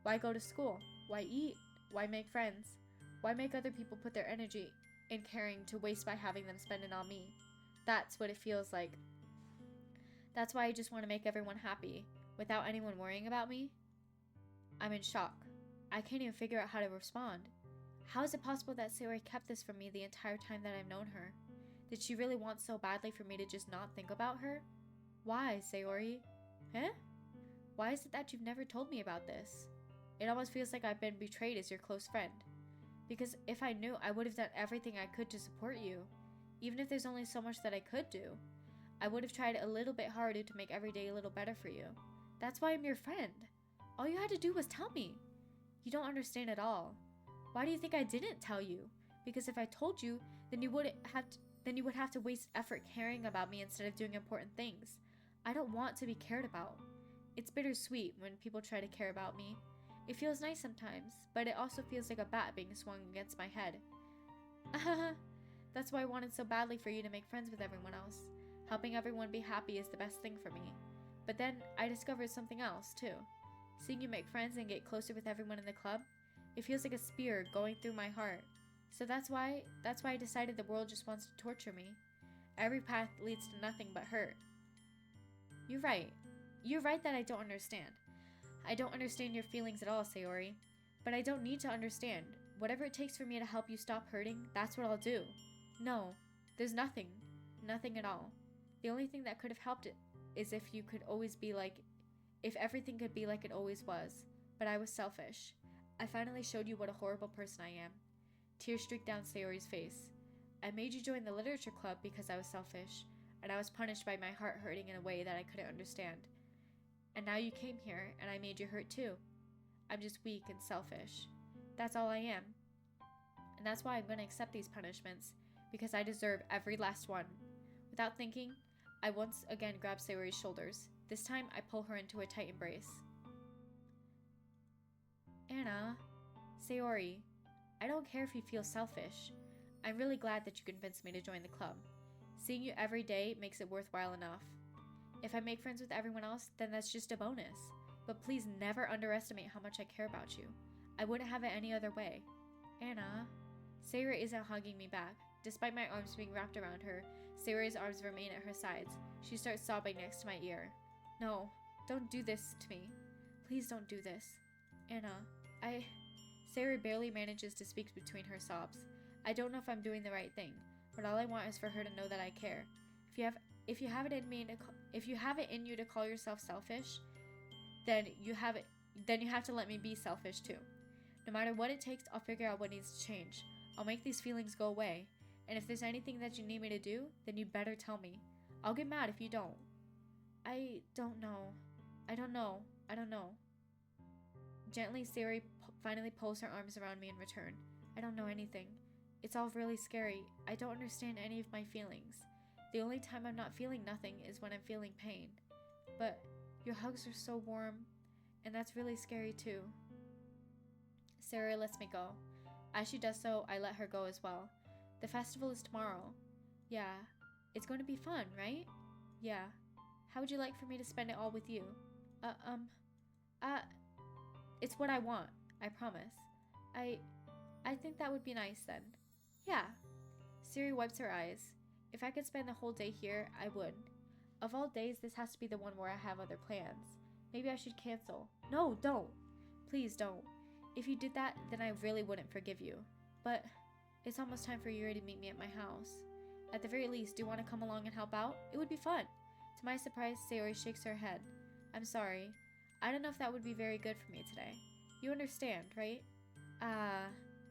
Why go to school? Why eat? Why make friends? Why make other people put their energy in caring to waste by having them spend it on me? That's what it feels like. That's why I just want to make everyone happy, without anyone worrying about me. I'm in shock. I can't even figure out how to respond. How is it possible that Sayori kept this from me the entire time that I've known her? Did she really want so badly for me to just not think about her? Why, Sayori? Huh? Why is it that you've never told me about this? It almost feels like I've been betrayed as your close friend. Because if I knew, I would have done everything I could to support you. Even if there's only so much that I could do. I would have tried a little bit harder to make every day a little better for you. That's why I'm your friend. All you had to do was tell me. You don't understand at all. Why do you think I didn't tell you? Because if I told you, then you would have to waste effort caring about me instead of doing important things. I don't want to be cared about. It's bittersweet when people try to care about me. It feels nice sometimes, but it also feels like a bat being swung against my head. That's why I wanted so badly for you to make friends with everyone else. Helping everyone be happy is the best thing for me. But then I discovered something else, too. Seeing you make friends and get closer with everyone in the club, it feels like a spear going through my heart. So that's why I decided the world just wants to torture me. Every path leads to nothing but hurt. You're right. You're right that I don't understand. I don't understand your feelings at all, Sayori. But I don't need to understand. Whatever it takes for me to help you stop hurting, that's what I'll do. No, there's nothing. Nothing at all. The only thing that could have helped it is if everything could be like it always was. But I was selfish. I finally showed you what a horrible person I am. Tears streaked down Sayori's face. I made you join the literature club because I was selfish, and I was punished by my heart hurting in a way that I couldn't understand. And now you came here, and I made you hurt too. I'm just weak and selfish. That's all I am. And that's why I'm going to accept these punishments, because I deserve every last one. Without thinking, I once again grab Sayori's shoulders. This time, I pull her into a tight embrace. Anna, Sayori, I don't care if you feel selfish. I'm really glad that you convinced me to join the club. Seeing you every day makes it worthwhile enough. If I make friends with everyone else, then that's just a bonus. But please never underestimate how much I care about you. I wouldn't have it any other way. Anna. Sayori isn't hugging me back. Despite my arms being wrapped around her, Sayori's arms remain at her sides. She starts sobbing next to my ear. No, don't do this to me. Please don't do this. Anna, Sayori barely manages to speak between her sobs. I don't know if I'm doing the right thing, but all I want is for her to know that I care. If you have it in you to call yourself selfish, then you have to let me be selfish too. No matter what it takes, I'll figure out what needs to change. I'll make these feelings go away. And if there's anything that you need me to do, then you better tell me. I'll get mad if you don't. I don't know. I don't know. Gently, Sayori finally pulls her arms around me in return. I don't know anything. It's all really scary. I don't understand any of my feelings. The only time I'm not feeling nothing is when I'm feeling pain. But your hugs are so warm, and that's really scary too. Sayori lets me go. As she does so, I let her go as well. The festival is tomorrow. Yeah. It's going to be fun, right? Yeah. How would you like for me to spend it all with you? It's what I want. I promise. I think that would be nice then. Yeah. Sayori wipes her eyes. If I could spend the whole day here, I would. Of all days, this has to be the one where I have other plans. Maybe I should cancel. No, don't. Please don't. If you did that, then I really wouldn't forgive you. But it's almost time for Yuri to meet me at my house. At the very least, do you want to come along and help out? It would be fun. To my surprise, Sayori shakes her head. I'm sorry. I don't know if that would be very good for me today. You understand, right?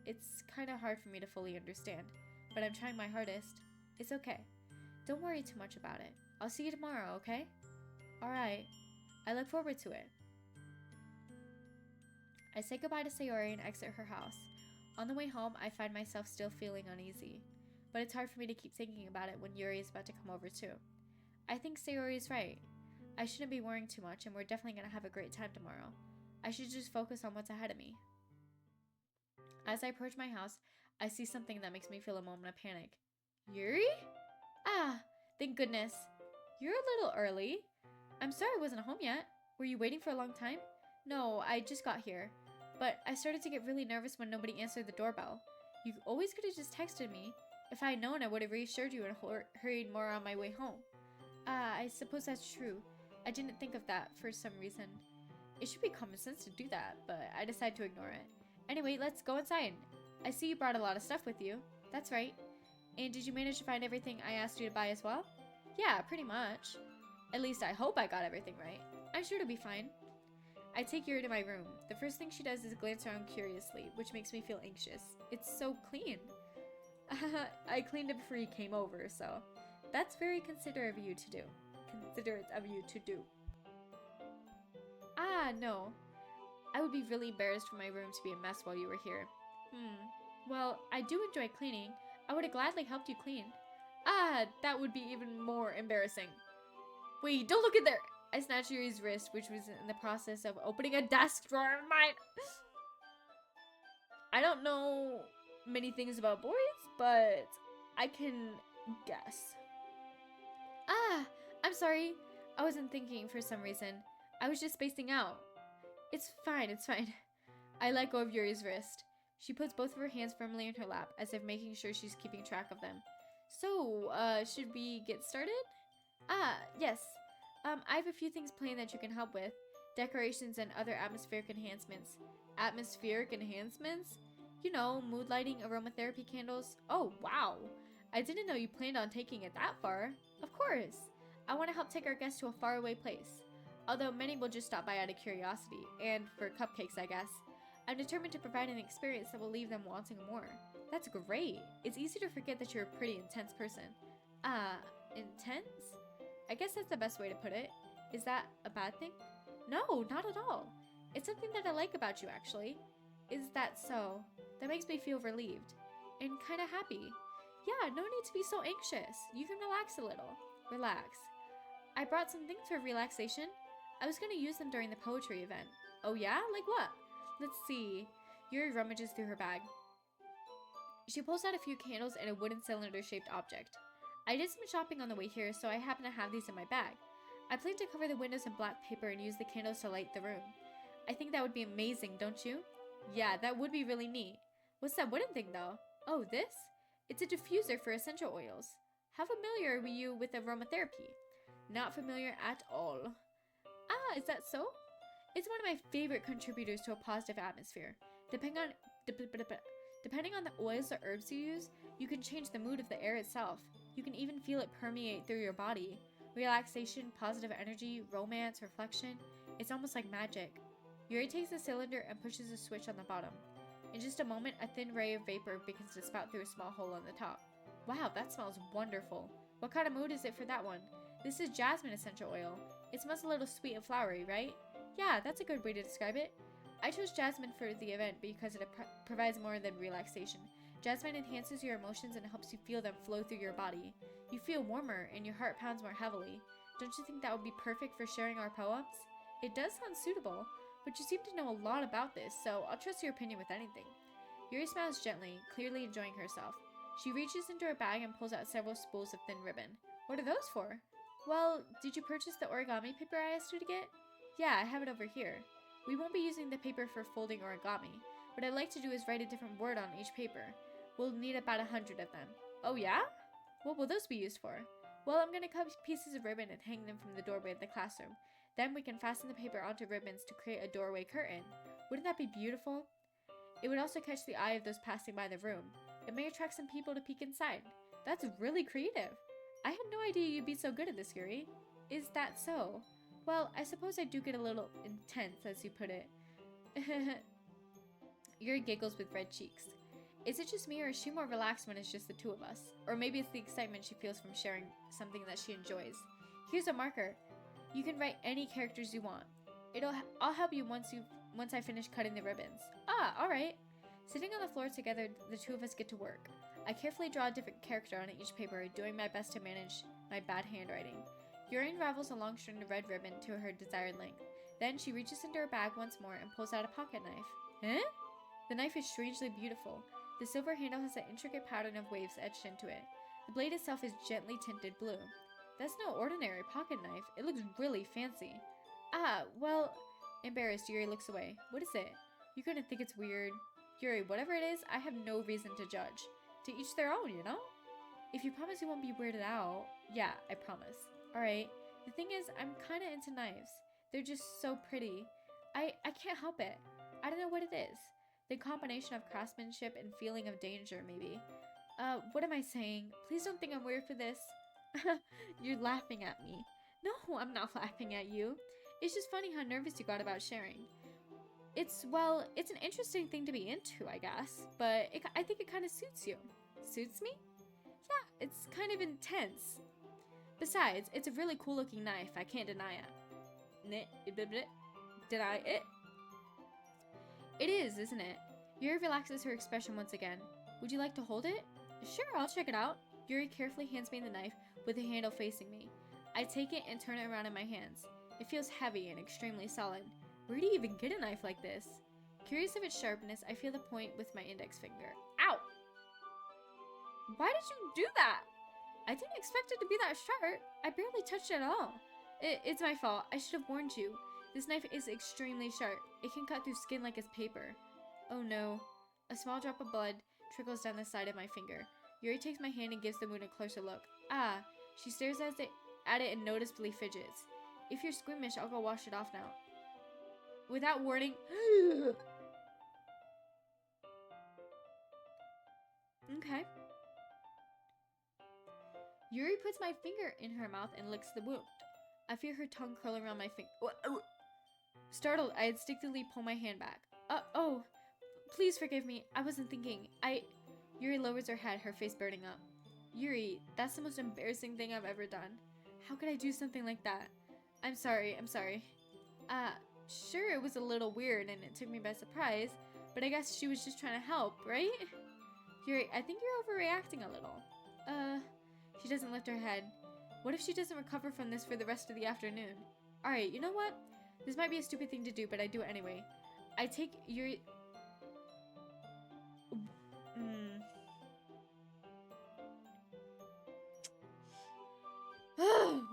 It's kind of hard for me to fully understand, but I'm trying my hardest. It's okay. Don't worry too much about it. I'll see you tomorrow, okay? Alright. I look forward to it. I say goodbye to Sayori and exit her house. On the way home, I find myself still feeling uneasy, but it's hard for me to keep thinking about it when Yuri is about to come over too. I think Sayori is right. I shouldn't be worrying too much, and we're definitely going to have a great time tomorrow. I should just focus on what's ahead of me. As I approach my house, I see something that makes me feel a moment of panic. Yuri? Ah, thank goodness. You're a little early. I'm sorry I wasn't home yet. Were you waiting for a long time? No, I just got here. But I started to get really nervous when nobody answered the doorbell. You always could have just texted me. If I had known, I would have reassured you and hurried more on my way home. I suppose that's true. I didn't think of that for some reason. It should be common sense to do that, but I decided to ignore it. Anyway, let's go inside. I see you brought a lot of stuff with you. That's right. And did you manage to find everything I asked you to buy as well? Yeah, pretty much. At least I hope I got everything right. I'm sure it'll be fine. I take Yuri to my room. The first thing she does is glance around curiously, which makes me feel anxious. It's so clean. I cleaned it before you came over, so that's very considerate of you to do. No. I would be really embarrassed for my room to be a mess while you were here. Well, I do enjoy cleaning. I would have gladly helped you clean. That would be even more embarrassing. Wait, don't look in there! I snatched Yuri's wrist, which was in the process of opening a desk drawer of mine. I don't know many things about boys, but I can guess. I'm sorry. I wasn't thinking for some reason. I was just spacing out. It's fine. I let go of Yuri's wrist. She puts both of her hands firmly in her lap, as if making sure she's keeping track of them. So, should we get started? Yes. I have a few things planned that you can help with. Decorations and other atmospheric enhancements. Atmospheric enhancements? You know, mood lighting, aromatherapy candles. Oh, wow. I didn't know you planned on taking it that far. Of course. I want to help take our guests to a faraway place. Although many will just stop by out of curiosity, and for cupcakes, I guess. I'm determined to provide an experience that will leave them wanting more. That's great. It's easy to forget that you're a pretty intense person. Intense? I guess that's the best way to put it. Is that a bad thing? No, not at all. It's something that I like about you, actually. Is that so? That makes me feel relieved. And kind of happy. Yeah, no need to be so anxious. You can relax a little. Relax. I brought some things for relaxation. I was going to use them during the poetry event. Oh yeah? Like what? Let's see. Yuri rummages through her bag. She pulls out a few candles and a wooden cylinder-shaped object. I did some shopping on the way here, so I happen to have these in my bag. I plan to cover the windows in black paper and use the candles to light the room. I think that would be amazing, don't you? Yeah, that would be really neat. What's that wooden thing, though? Oh, this? It's a diffuser for essential oils. How familiar are you with aromatherapy? Not familiar at all. Ah, is that so? It's one of my favorite contributors to a positive atmosphere. Depending on the oils or herbs you use, you can change the mood of the air itself. You can even feel it permeate through your body. Relaxation, positive energy, romance, reflection. It's almost like magic. Yuri takes the cylinder and pushes a switch on the bottom. In just a moment, a thin ray of vapor begins to spout through a small hole on the top. Wow, that smells wonderful. What kind of mood is it for that one? This is jasmine essential oil. It smells a little sweet and flowery, right? Yeah, that's a good way to describe it. I chose jasmine for the event because it provides more than relaxation. Jasmine enhances your emotions and helps you feel them flow through your body. You feel warmer and your heart pounds more heavily. Don't you think that would be perfect for sharing our poems? It does sound suitable, but you seem to know a lot about this, so I'll trust your opinion with anything. Yuri smiles gently, clearly enjoying herself. She reaches into her bag and pulls out several spools of thin ribbon. What are those for? Well, did you purchase the origami paper I asked you to get? Yeah, I have it over here. We won't be using the paper for folding origami. What I'd like to do is write a different word on each paper. We'll need about 100 of them. Oh yeah? What will those be used for? Well, I'm gonna cut pieces of ribbon and hang them from the doorway of the classroom. Then we can fasten the paper onto ribbons to create a doorway curtain. Wouldn't that be beautiful? It would also catch the eye of those passing by the room. It may attract some people to peek inside. That's really creative. I had no idea you'd be so good at this, Yuri. Is that so? Well, I suppose I do get a little intense, as you put it. Yuri giggles with red cheeks. Is it just me, or is she more relaxed when it's just the two of us? Or maybe it's the excitement she feels from sharing something that she enjoys. Here's a marker. You can write any characters you want. I'll help you once I finish cutting the ribbons. Ah, alright. Sitting on the floor together, the two of us get to work. I carefully draw a different character on each paper, doing my best to manage my bad handwriting. Yuri unravels a long string of red ribbon to her desired length. Then she reaches into her bag once more and pulls out a pocket knife. Eh? The knife is strangely beautiful. The silver handle has an intricate pattern of waves etched into it. The blade itself is gently tinted blue. That's no ordinary pocket knife. It looks really fancy. Ah, well... Embarrassed, Yuri looks away. What is it? You're gonna think it's weird. Yuri, whatever it is, I have no reason to judge. To each their own, you know? If you promise you won't be weirded out... Yeah, I promise. Alright. The thing is, I'm kinda into knives. They're just so pretty. I can't help it. I don't know what it is. The combination of craftsmanship and feeling of danger, maybe. What am I saying? Please don't think I'm weird for this. You're laughing at me. No, I'm not laughing at you. It's just funny how nervous you got about sharing. It's an interesting thing to be into, I guess. But I think it kind of suits you. Suits me? Yeah, it's kind of intense. Besides, it's a really cool looking knife. I can't deny it. Deny it? It is, isn't it? Yuri relaxes her expression once again. Would you like to hold it? Sure, I'll check it out. Yuri carefully hands me the knife with the handle facing me. I take it and turn it around in my hands. It feels heavy and extremely solid. Where do you even get a knife like this? Curious of its sharpness, I feel the point with my index finger. Ow! Why did you do that? I didn't expect it to be that sharp. I barely touched it at all. It's my fault. I should have warned you. This knife is extremely sharp. It can cut through skin like it's paper. Oh no. A small drop of blood trickles down the side of my finger. Yuri takes my hand and gives the wound a closer look. Ah, she stares at it and noticeably fidgets. If you're squeamish, I'll go wash it off now. Without warning... Okay. Yuri puts my finger in her mouth and licks the wound. I feel her tongue curling around my finger. Startled, I instinctively pull my hand back. Oh, please forgive me. I wasn't thinking. Yuri lowers her head, her face burning up. Yuri, that's the most embarrassing thing I've ever done. How could I do something like that? I'm sorry. Uh, sure, it was a little weird and it took me by surprise, but I guess she was just trying to help, right? I think you're overreacting a little. She doesn't lift her head. What if she doesn't recover from this for the rest of the afternoon? Alright, you know what? This might be a stupid thing to do, but I do it anyway. I take Yuri...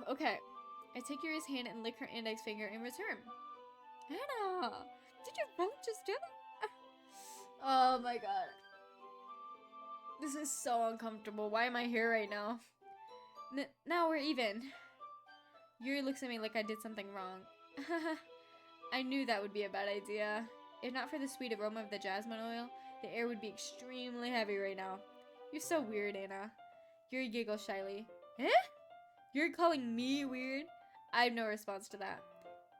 Okay. I take Yuri's hand and lick her index finger in return. Anna! Did you really just do that? Oh my god. This is so uncomfortable. Why am I here right now? Now we're even. Yuri looks at me like I did something wrong. I knew that would be a bad idea. If not for the sweet aroma of the jasmine oil, the air would be extremely heavy right now. You're so weird, Anna. Yuri giggles shyly. Eh? You're calling me weird? I have no response to that.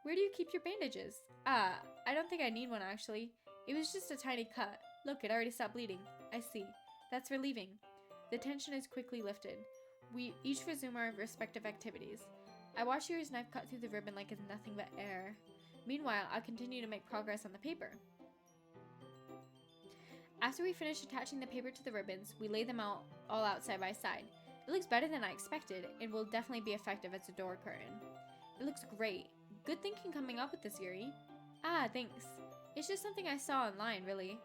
Where do you keep your bandages? Ah, I don't think I need one actually. It was just a tiny cut. Look, it already stopped bleeding. I see. That's relieving. The tension is quickly lifted. We each resume our respective activities. I watch Yuri's knife cut through the ribbon like it's nothing but air. Meanwhile, I continue to make progress on the paper. After we finish attaching the paper to the ribbons, we lay them out all out side by side. It looks better than I expected and will definitely be effective as a door curtain. It looks great. Good thinking coming up with this, Yuri. Ah, thanks. It's just something I saw online, really.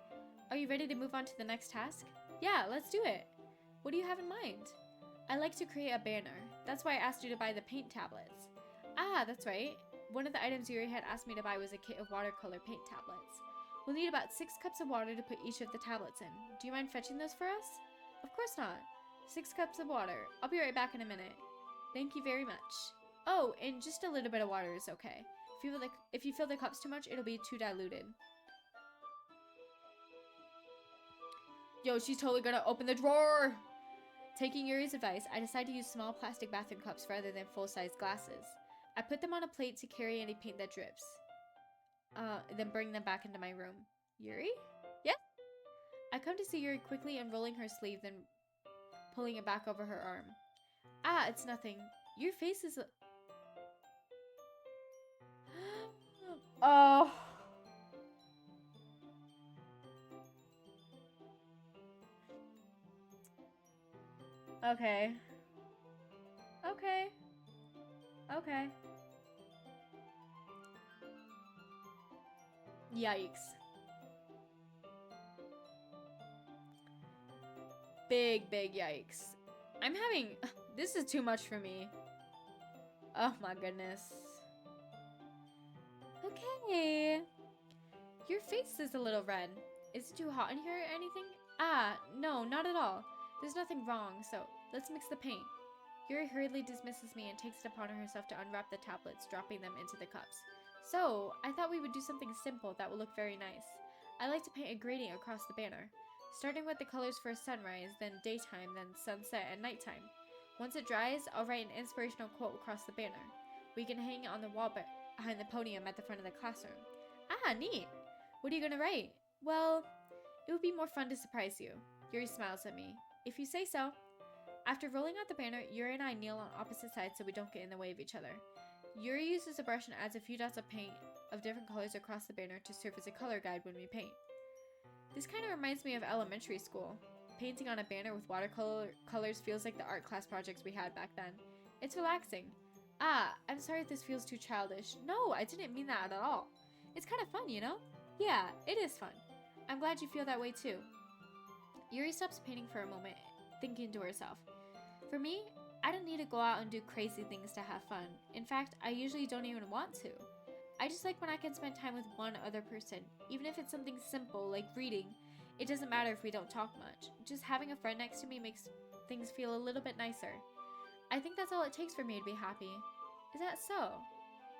Are you ready to move on to the next task? Yeah, let's do it. What do you have in mind? I like to create a banner. That's why I asked you to buy the paint tablets. Ah, that's right. One of the items Yuri had asked me to buy was a kit of watercolor paint tablets. We'll need about 6 cups of water to put each of the tablets in. Do you mind fetching those for us? Of course not. 6 cups of water. I'll be right back in a minute. Thank you very much. Oh, and just a little bit of water is okay. If you fill the cups too much, it'll be too diluted. Yo, she's totally gonna open the drawer! Taking Yuri's advice, I decide to use small plastic bathroom cups rather than full-size glasses. I put them on a plate to carry any paint that drips. Then bring them back into my room. Yuri? Yes? I come to see Yuri quickly unrolling her sleeve, then pulling it back over her arm. Ah, it's nothing. Your face is... Oh... Okay. Okay. Okay. Yikes. Big yikes. I'm having... This is too much for me. Oh my goodness. Okay. Your face is a little red. Is it too hot in here or anything? Ah, no, not at all. There's nothing wrong, so let's mix the paint. Yuri hurriedly dismisses me and takes it upon herself to unwrap the tablets, dropping them into the cups. So, I thought we would do something simple that will look very nice. I like to paint a gradient across the banner, starting with the colors for sunrise, then daytime, then sunset and nighttime. Once it dries, I'll write an inspirational quote across the banner. We can hang it on the wall behind the podium at the front of the classroom. Ah, neat! What are you gonna write? Well, it would be more fun to surprise you. Yuri smiles at me. If you say so. After rolling out the banner, Yuri and I kneel on opposite sides so we don't get in the way of each other. Yuri uses a brush and adds a few dots of paint of different colors across the banner to serve as a color guide when we paint. This kind of reminds me of elementary school. Painting on a banner with watercolors feels like the art class projects we had back then. It's relaxing. Ah, I'm sorry if this feels too childish. No, I didn't mean that at all. It's kind of fun, you know? Yeah, it is fun. I'm glad you feel that way too. Yuri stops painting for a moment, thinking to herself. For me, I don't need to go out and do crazy things to have fun. In fact, I usually don't even want to. I just like when I can spend time with one other person, even if it's something simple like reading. It doesn't matter if we don't talk much. Just having a friend next to me makes things feel a little bit nicer. I think that's all it takes for me to be happy. Is that so?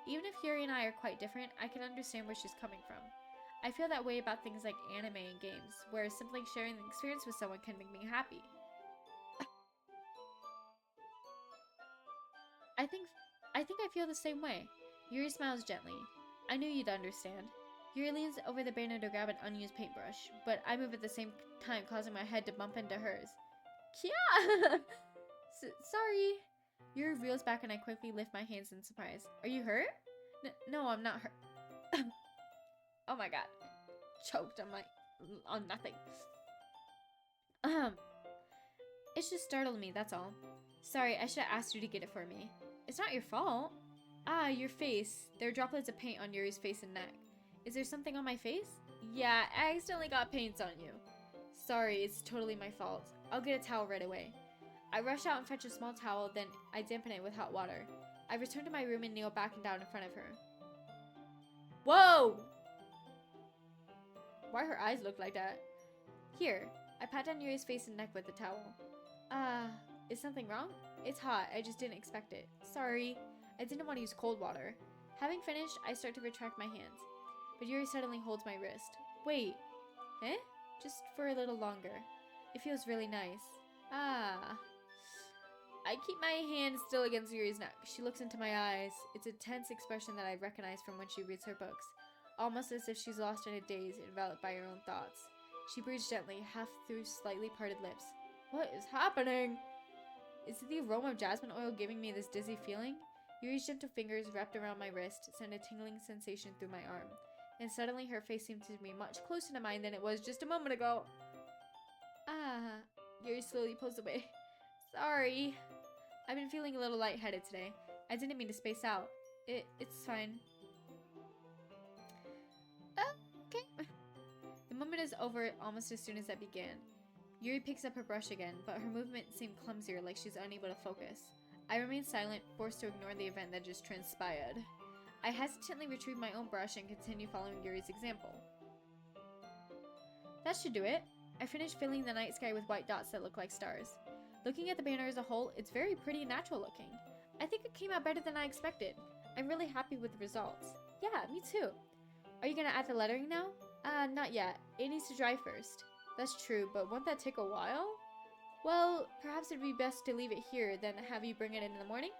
Even if Yuri and I are quite different, I can understand where she's coming from. I feel that way about things like anime and games, where simply sharing the experience with someone can make me happy. I think I feel the same way. Yuri smiles gently. I knew you'd understand. Yuri leans over the banner to grab an unused paintbrush, but I move at the same time, causing my head to bump into hers. Kia! Sorry. Yuri reels back and I quickly lift my hands in surprise. Are you hurt? No, I'm not hurt. Oh my god. Choked on nothing. It just startled me, that's all. Sorry, I should have asked you to get it for me. It's not your fault. Ah, your face. There are droplets of paint on Yuri's face and neck. Is there something on my face? Yeah, I accidentally got paints on you. Sorry, it's totally my fault. I'll get a towel right away. I rush out and fetch a small towel, then I dampen it with hot water. I return to my room and kneel back and down in front of her. Whoa! Why her eyes look like that? Here, I pat down Yuri's face and neck with the towel. Is something wrong? It's hot, I just didn't expect it. Sorry, I didn't want to use cold water. Having finished, I start to retract my hands. But Yuri suddenly holds my wrist. Wait, eh? Just for a little longer. It feels really nice. Ah. I keep my hand still against Yuri's neck. She looks into my eyes. It's a tense expression that I recognize from when she reads her books. Almost as if she's lost in a daze, enveloped by her own thoughts. She breathes gently, half through slightly parted lips. What is happening? Is it the aroma of jasmine oil giving me this dizzy feeling? Yuri's gentle fingers wrapped around my wrist send a tingling sensation through my arm. And suddenly her face seemed to be much closer to mine than it was just a moment ago. Ah. Yuri slowly pulls away. Sorry. I've been feeling a little lightheaded today. I didn't mean to space out. It's fine. Okay. The moment is over almost as soon as that began. Yuri picks up her brush again, but her movement seemed clumsier, like she's unable to focus. I remain silent, forced to ignore the event that just transpired. I hesitantly retrieve my own brush and continue following Yuri's example. That should do it. I finished filling the night sky with white dots that look like stars. Looking at the banner as a whole, it's very pretty and natural looking. I think it came out better than I expected. I'm really happy with the results. Yeah, me too. Are you gonna add the lettering now? Not yet. It needs to dry first. That's true, but won't that take a while? Well, perhaps it'd be best to leave it here, then have you bring it in the morning?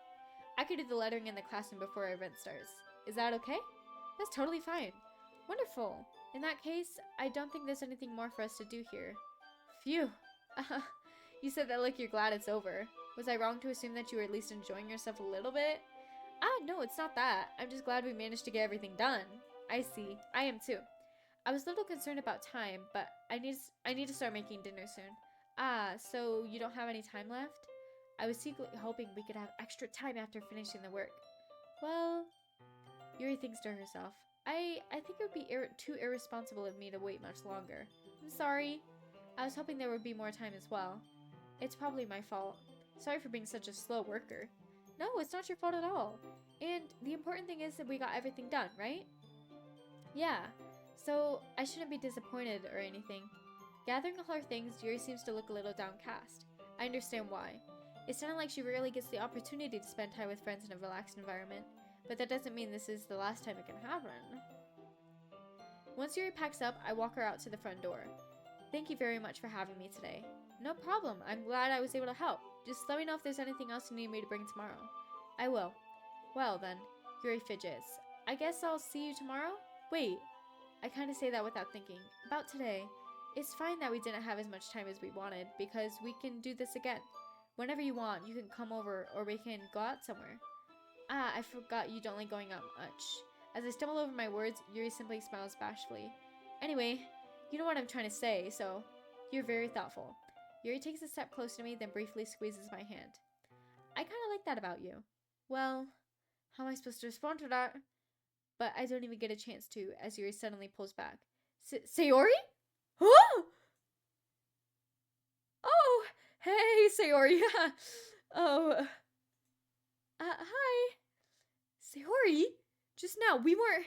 I could do the lettering in the classroom before our event starts. Is that okay? That's totally fine. Wonderful. In that case, I don't think there's anything more for us to do here. Phew. You said that like you're glad it's over. Was I wrong to assume that you were at least enjoying yourself a little bit? No, it's not that. I'm just glad we managed to get everything done. I see. I am too. I was a little concerned about time, but I need to start making dinner soon. So you don't have any time left? I was secretly hoping we could have extra time after finishing the work. Well, Yuri thinks to herself. I think it would be too irresponsible of me to wait much longer. I'm sorry. I was hoping there would be more time as well. It's probably my fault. Sorry for being such a slow worker. No, it's not your fault at all. And the important thing is that we got everything done, right? Yeah. So I shouldn't be disappointed or anything. Gathering all her things, Yuri seems to look a little downcast. I understand why. It sounded like she rarely gets the opportunity to spend time with friends in a relaxed environment. But that doesn't mean this is the last time it can happen. Once Yuri packs up, I walk her out to the front door. Thank you very much for having me today. No problem. I'm glad I was able to help. Just let me know if there's anything else you need me to bring tomorrow. I will. Well then, Yuri fidgets. I guess I'll see you tomorrow? Wait. I kind of say that without thinking. About today. It's fine that we didn't have as much time as we wanted, because we can do this again. Whenever you want, you can come over, or we can go out somewhere. I forgot you don't like going out much. As I stumble over my words, Yuri simply smiles bashfully. Anyway, you know what I'm trying to say, so you're very thoughtful. Yuri takes a step closer to me, then briefly squeezes my hand. I kind of like that about you. Well, how am I supposed to respond to that? But I don't even get a chance to, as Yuri suddenly pulls back. Sayori? Huh? Oh, hey, Sayori. Oh, hi. Sayori? Just now, we weren't...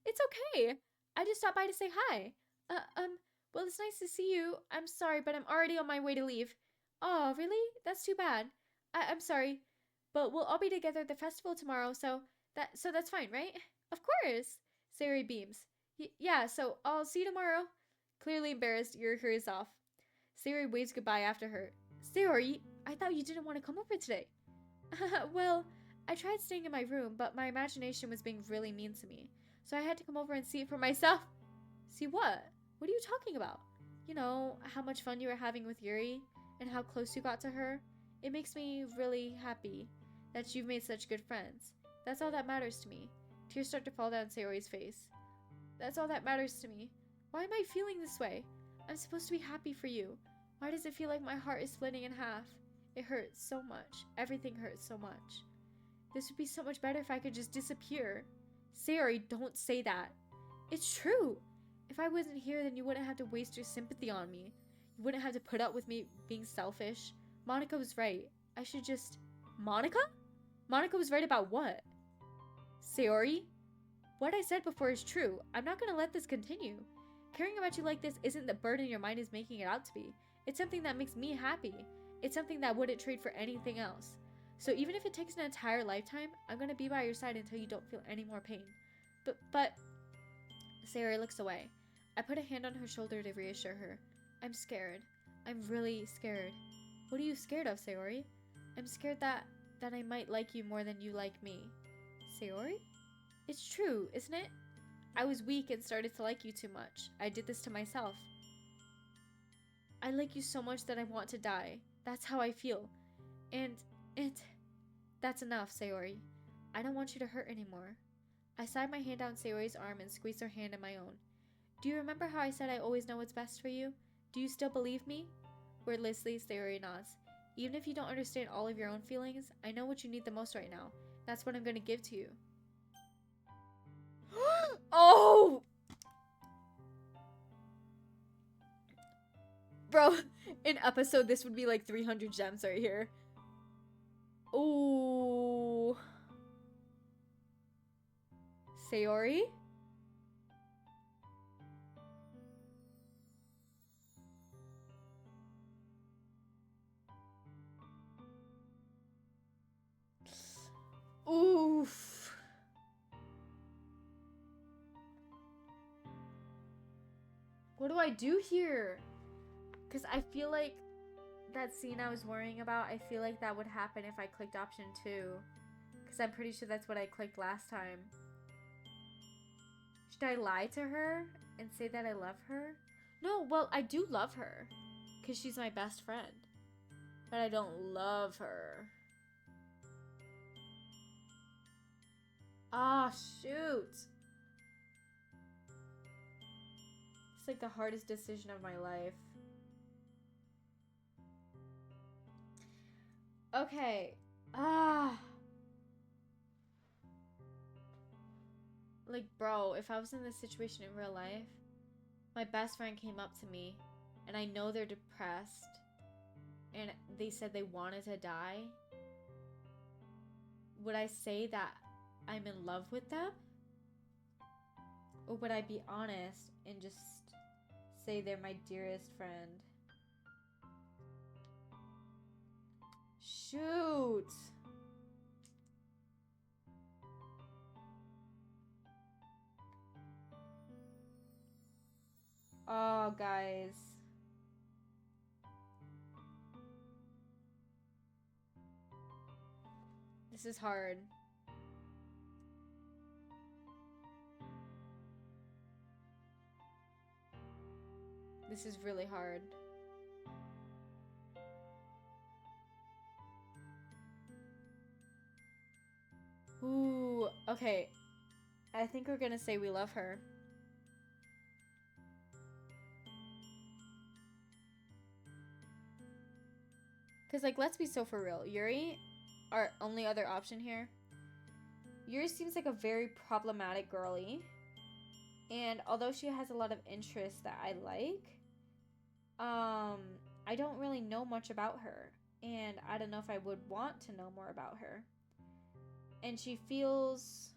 It's okay. I just stopped by to say hi. Well, it's nice to see you. I'm sorry, but I'm already on my way to leave. Oh, really? That's too bad. I'm sorry. But we'll all be together at the festival tomorrow, so that's fine, right? Of course. Sayori beams. Yeah, so I'll see you tomorrow. Clearly embarrassed, Yuri hurries off. Sayori waves goodbye after her. Sayori, I thought you didn't want to come over today. Well, I tried staying in my room, but my imagination was being really mean to me. So I had to come over and see it for myself. See what? What are you talking about? You know, how much fun you were having with Yuri, and how close you got to her. It makes me really happy that you've made such good friends. That's all that matters to me. Tears start to fall down Sayori's face. That's all that matters to me. Why am I feeling this way? I'm supposed to be happy for you. Why does it feel like my heart is splitting in half? It hurts so much. Everything hurts so much. This would be so much better if I could just disappear. Sayori, don't say that. It's true. If I wasn't here, then you wouldn't have to waste your sympathy on me. You wouldn't have to put up with me being selfish. Monica was right. I should just... Monica? Monica was right about what? Sayori? What I said before is true. I'm not gonna let this continue. Caring about you like this isn't the burden your mind is making it out to be. It's something that makes me happy. It's something that wouldn't trade for anything else. So even if it takes an entire lifetime, I'm gonna be by your side until you don't feel any more pain. But... Sayori looks away. I put a hand on her shoulder to reassure her. I'm scared. I'm really scared. What are you scared of, Sayori? I'm scared that I might like you more than you like me. Sayori? It's true, isn't it? I was weak and started to like you too much. I did this to myself. I like you so much that I want to die. That's how I feel. And that's enough, Sayori. I don't want you to hurt anymore. I slide my hand down Sayori's arm and squeeze her hand in my own. Do you remember how I said I always know what's best for you? Do you still believe me? Wordlessly, Sayori nods. Even if you don't understand all of your own feelings, I know what you need the most right now. That's what I'm going to give to you. Oh! Bro, in episode, this would be like 300 gems right here. Ooh. Sayori? Oof. What do I do here? Because I feel like that scene I was worrying about, I feel like that would happen if I clicked option 2. Because I'm pretty sure that's what I clicked last time. Should I lie to her and say that I love her? No, well, I do love her. Because she's my best friend. But I don't love her. Ah, shoot. It's like the hardest decision of my life. Okay. Like, bro, if I was in this situation in real life, my best friend came up to me, and I know they're depressed, and they said they wanted to die. Would I say that I'm in love with them? Or would I be honest and just say they're my dearest friend? Shoot! Oh, guys. This is hard. This is really hard. Ooh, okay. I think we're gonna say we love her. Because, like, let's be so for real. Yuri, our only other option here. Yuri seems like a very problematic girly. And although she has a lot of interests that I like, I don't really know much about her. And I don't know if I would want to know more about her. And she feels...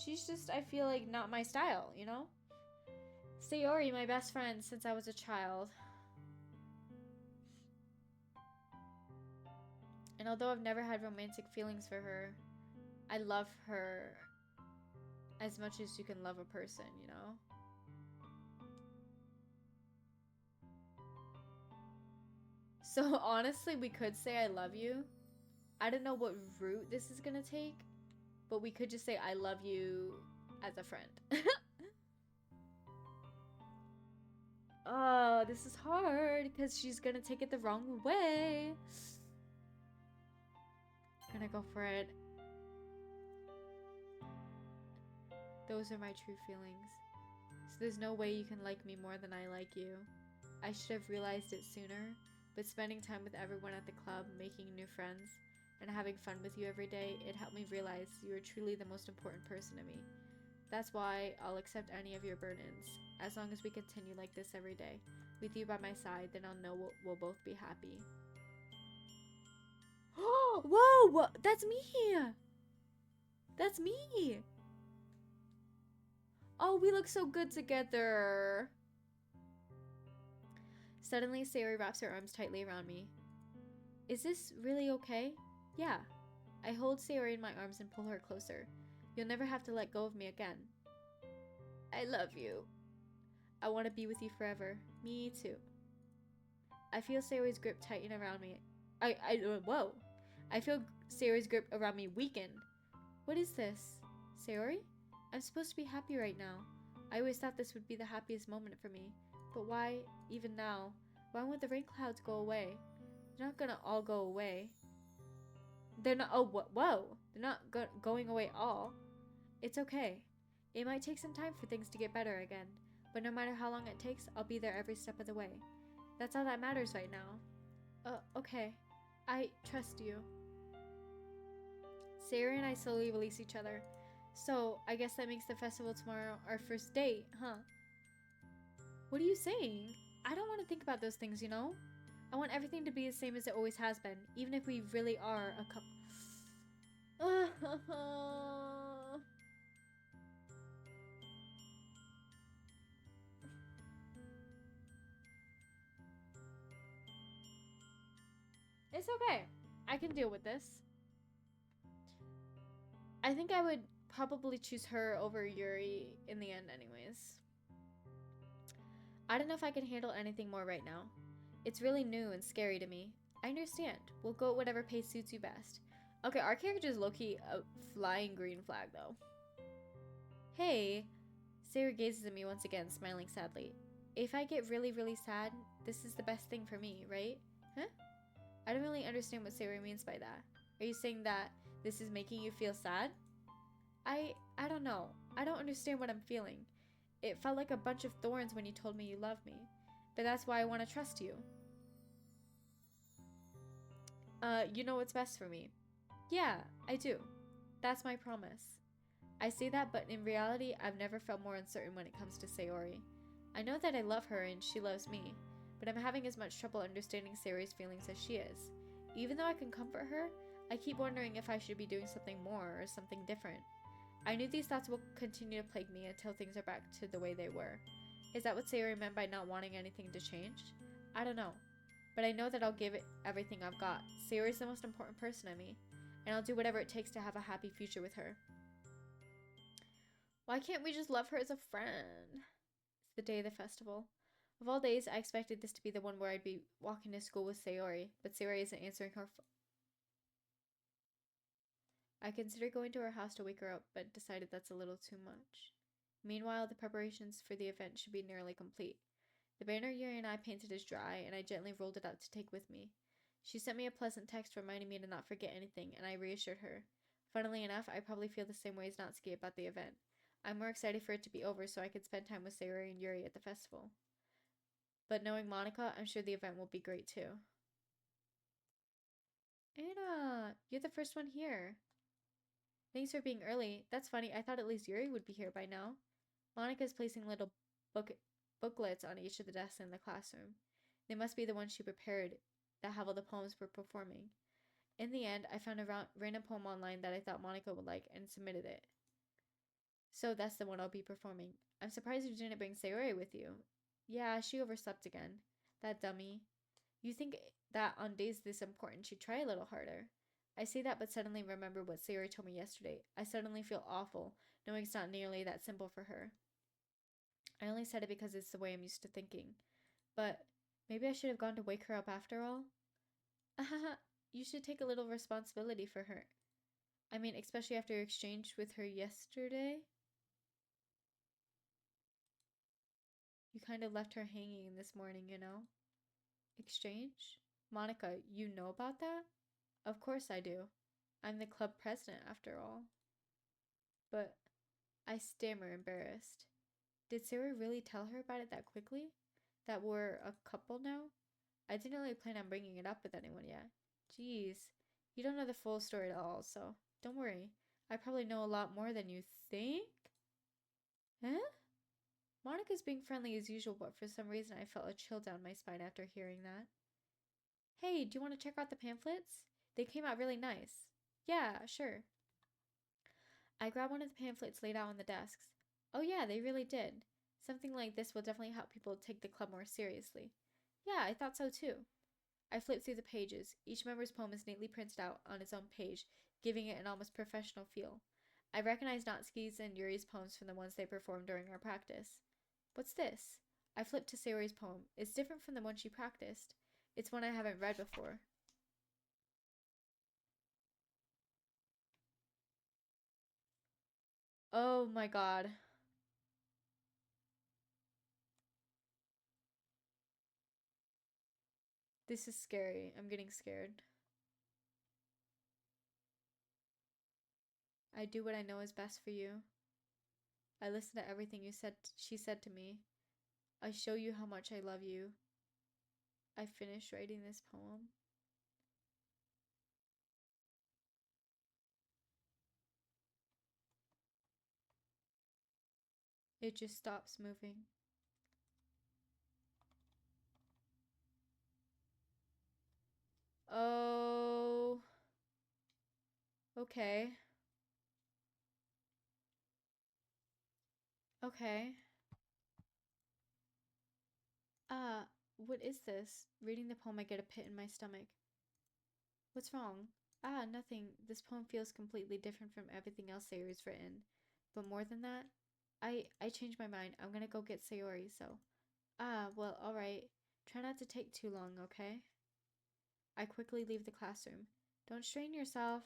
she's just, I feel like, not my style, you know? Sayori, my best friend since I was a child. And although I've never had romantic feelings for her, I love her as much as you can love a person, you know? So honestly, we could say I love you. I don't know what route this is gonna take, but we could just say I love you as a friend. Oh, this is hard because she's gonna take it the wrong way. Gonna go for it. Those are my true feelings. So there's no way you can like me more than I like you. I should have realized it sooner, but spending time with everyone at the club, making new friends, and having fun with you every day, it helped me realize you are truly the most important person to me. That's why I'll accept any of your burdens, as long as we continue like this every day. With you by my side, then I'll know we'll both be happy. Whoa! That's me! That's me! Oh, we look so good together. Suddenly, Sayori wraps her arms tightly around me. Is this really okay? Yeah. I hold Sayori in my arms and pull her closer. You'll never have to let go of me again. I love you. I want to be with you forever. Me too. I feel Sayori's grip tighten around me. Whoa. I feel Sayori's grip around me weaken. What is this? Sayori? I'm supposed to be happy right now. I always thought this would be the happiest moment for me. But why, even now? Why won't the rain clouds go away? They're not gonna all go away. They're not, whoa. They're not going away all. It's okay. It might take some time for things to get better again. But no matter how long it takes, I'll be there every step of the way. That's all that matters right now. Okay. I trust you. Sayori and I slowly release each other. So, I guess that makes the festival tomorrow our first date, huh? What are you saying? I don't want to think about those things, you know? I want everything to be the same as it always has been, even if we really are a couple. It's okay. I can deal with this. I think I would probably choose her over Yuri in the end anyways. I don't know if I can handle anything more right now. It's really new and scary to me. I understand. We'll go at whatever pace suits you best. Okay, our character is low-key a flying green flag though. Hey. Sayori gazes at me once again, smiling sadly. If I get really, really sad, this is the best thing for me, right? Huh? I don't really understand what Sayori means by that. Are you saying that this is making you feel sad? I don't know. I don't understand what I'm feeling. It felt like a bunch of thorns when you told me you loved me. But that's why I want to trust you. You know what's best for me. Yeah, I do. That's my promise. I say that, but in reality, I've never felt more uncertain when it comes to Sayori. I know that I love her and she loves me, but I'm having as much trouble understanding Sayori's feelings as she is. Even though I can comfort her, I keep wondering if I should be doing something more or something different. I knew these thoughts will continue to plague me until things are back to the way they were. Is that what Sayori meant by not wanting anything to change? I don't know. But I know that I'll give it everything I've got. Sayori's the most important person to me, and I'll do whatever it takes to have a happy future with her. Why can't we just love her as a friend? It's the day of the festival. Of all days, I expected this to be the one where I'd be walking to school with Sayori, but Sayori isn't answering her phone. I considered going to her house to wake her up, but decided that's a little too much. Meanwhile, the preparations for the event should be nearly complete. The banner Yuri and I painted is dry, and I gently rolled it out to take with me. She sent me a pleasant text reminding me to not forget anything, and I reassured her. Funnily enough, I probably feel the same way as Natsuki about the event. I'm more excited for it to be over so I can spend time with Sayori and Yuri at the festival. But knowing Monica, I'm sure the event will be great too. Anna, you're the first one here. Thanks for being early. That's funny. I thought at least Yuri would be here by now. Monica's placing little booklets on each of the desks in the classroom. They must be the ones she prepared that have all the poems we're performing. In the end, I found a random poem online that I thought Monica would like and submitted it. So that's the one I'll be performing. I'm surprised you didn't bring Sayori with you. Yeah, she overslept again. That dummy. You think that on days this important she'd try a little harder. I say that but suddenly remember what Sayori told me yesterday. I suddenly feel awful, knowing it's not nearly that simple for her. I only said it because it's the way I'm used to thinking. But maybe I should have gone to wake her up after all? Ahaha, you should take a little responsibility for her. I mean, especially after your exchange with her yesterday? You kind of left her hanging this morning, you know? Exchange? Monica, you know about that? Of course I do. I'm the club president, after all. But I stammer, embarrassed. Did Sarah really tell her about it that quickly? That we're a couple now? I didn't really plan on bringing it up with anyone yet. Jeez, you don't know the full story at all, so don't worry. I probably know a lot more than you think? Huh? Monica's being friendly as usual, but for some reason I felt a chill down my spine after hearing that. Hey, do you want to check out the pamphlets? They came out really nice. Yeah, sure. I grabbed one of the pamphlets laid out on the desks. Oh yeah, they really did. Something like this will definitely help people take the club more seriously. Yeah, I thought so too. I flipped through the pages. Each member's poem is neatly printed out on its own page, giving it an almost professional feel. I recognized Natsuki's and Yuri's poems from the ones they performed during our practice. What's this? I flipped to Sayori's poem. It's different from the one she practiced. It's one I haven't read before. Oh my god. This is scary. I'm getting scared. I do what I know is best for you. I listen to everything she said to me. I show you how much I love you. I finished writing this poem. It just stops moving. Oh. Okay. Okay. What is this? Reading the poem, I get a pit in my stomach. What's wrong? Nothing. This poem feels completely different from everything else Sayori's written. But more than that, I changed my mind. I'm gonna go get Sayori, so. Well, alright. Try not to take too long, okay? I quickly leave the classroom. Don't strain yourself.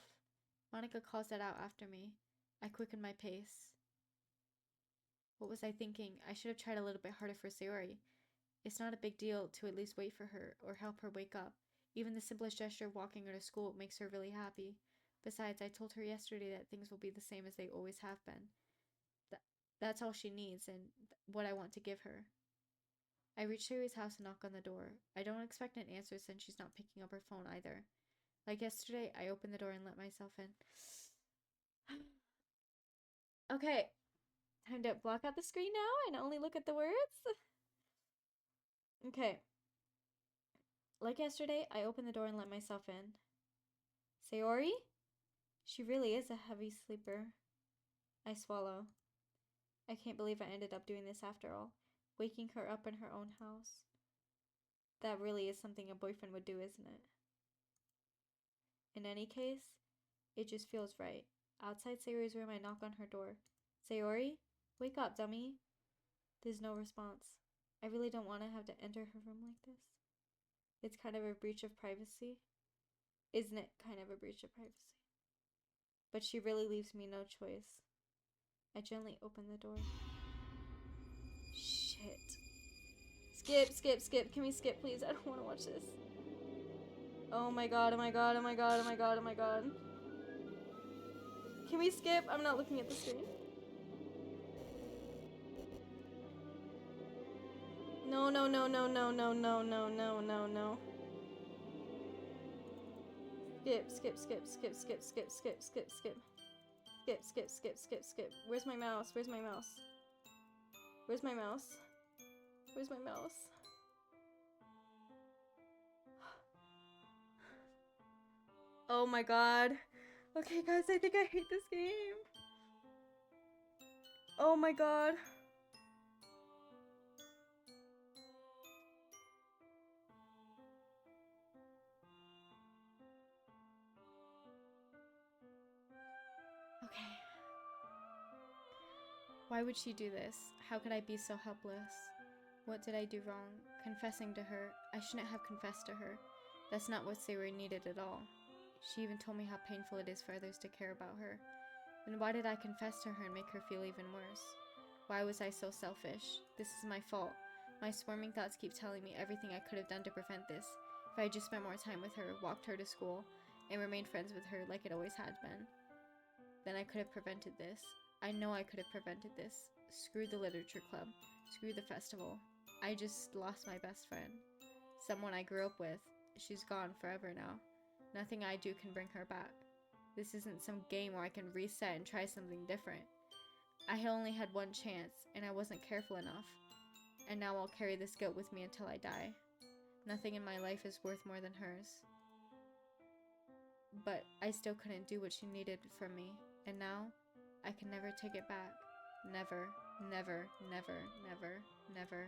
Monica calls that out after me. I quicken my pace. What was I thinking? I should have tried a little bit harder for Sayori. It's not a big deal to at least wait for her or help her wake up. Even the simplest gesture of walking her to school makes her really happy. Besides, I told her yesterday that things will be the same as they always have been. That's all she needs and what I want to give her. I reach Sayori's house and knock on the door. I don't expect an answer since she's not picking up her phone either. Like yesterday, I open the door and let myself in. Okay, time to block out the screen now and only look at the words. Okay. Like yesterday, I open the door and let myself in. Sayori? She really is a heavy sleeper. I swallow. I can't believe I ended up doing this after all. Waking her up in her own house. That really is something a boyfriend would do, isn't it? In any case, it just feels right. Outside Sayori's room, I knock on her door. Sayori? Wake up, dummy. There's no response. I really don't want to have to enter her room like this. It's kind of a breach of privacy. Isn't it kind of a breach of privacy? But she really leaves me no choice. I gently open the door. Shit. Skip. Can we skip, please? I don't want to watch this. Oh my god. Can we skip? I'm not looking at the screen. No. Skip. Where's my mouse? Oh my god. Okay, guys, I think I hate this game. Oh my god. Okay. Why would she do this? How could I be so helpless? What did I do wrong? Confessing to her. I shouldn't have confessed to her. That's not what Sayori needed at all. She even told me how painful it is for others to care about her. Then why did I confess to her and make her feel even worse? Why was I so selfish? This is my fault. My swarming thoughts keep telling me everything I could have done to prevent this. If I had just spent more time with her, walked her to school, and remained friends with her like it always had been, then I could have prevented this. I know I could have prevented this. Screw the literature club. Screw the festival. I just lost my best friend. Someone I grew up with. She's gone forever now. Nothing I do can bring her back. This isn't some game where I can reset and try something different. I had only had one chance, and I wasn't careful enough. And now I'll carry this guilt with me until I die. Nothing in my life is worth more than hers. But I still couldn't do what she needed from me, and now I can never take it back. Never, never, never, never, never.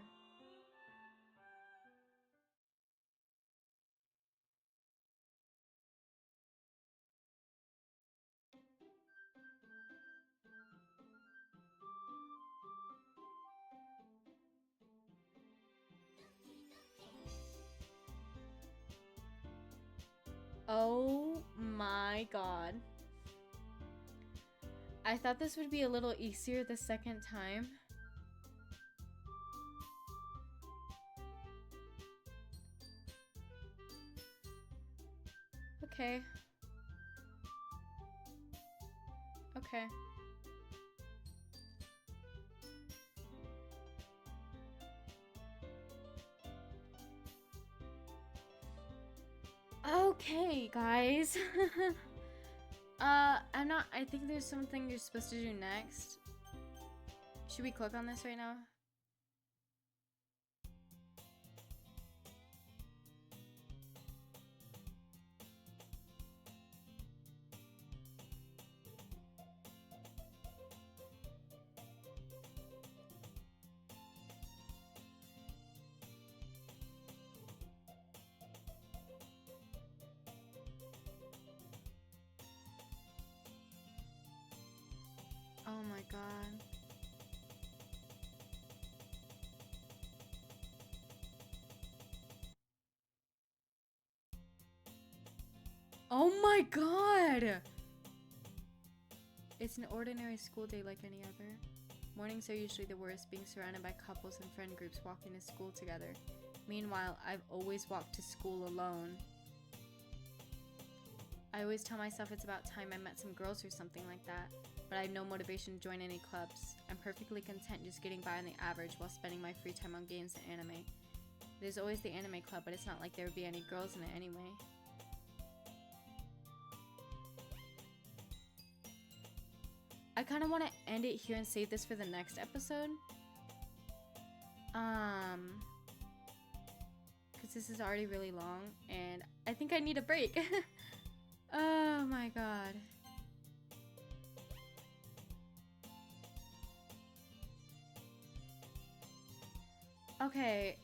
Oh my god. I thought this would be a little easier the second time. Okay. Okay. Okay, guys. I think there's something you're supposed to do next. Should we click on this right now? Oh my god. Oh my god! It's an ordinary school day like any other. Mornings are usually the worst, being surrounded by couples and friend groups walking to school together. Meanwhile, I've always walked to school alone. I always tell myself it's about time I met some girls or something like that, but I have no motivation to join any clubs. I'm perfectly content just getting by on the average while spending my free time on games and anime. There's always the anime club, but it's not like there would be any girls in it anyway. I kind of want to end it here and save this for the next episode. Because this is already really long, and I think I need a break. Oh my god. Okay,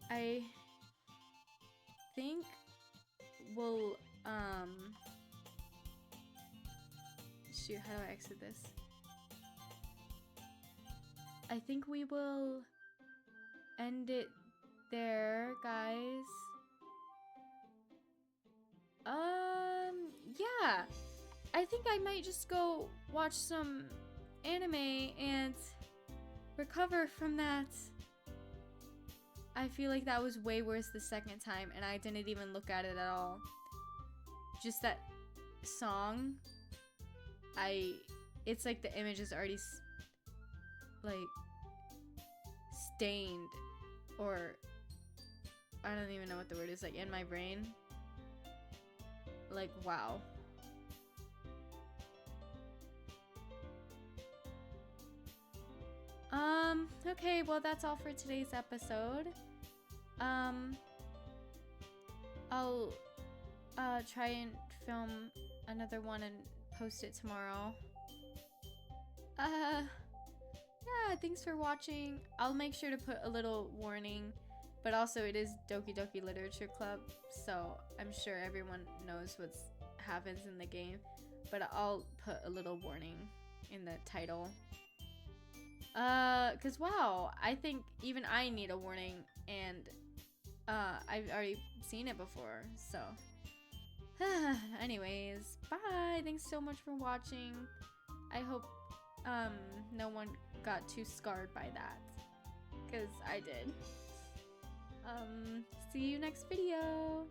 I think we'll, shoot, how do I exit this? I think we will end it there, guys. Yeah. I think I might just go watch some anime and recover from that. I feel like that was way worse the second time, and I didn't even look at it at all. Just that song, it's like the image is already like stained, or I don't even know what the word is, like in my brain. Like, wow. Okay, well that's all for today's episode. I'll try and film another one and post it tomorrow. Yeah, thanks for watching. I'll make sure to put a little warning, but also it is Doki Doki Literature Club, so I'm sure everyone knows what happens in the game, but I'll put a little warning in the title. Cause wow, I think even I need a warning, and I've already seen it before, so anyways, bye. Thanks so much for watching. I hope no one got too scarred by that. Because I did. See you next video.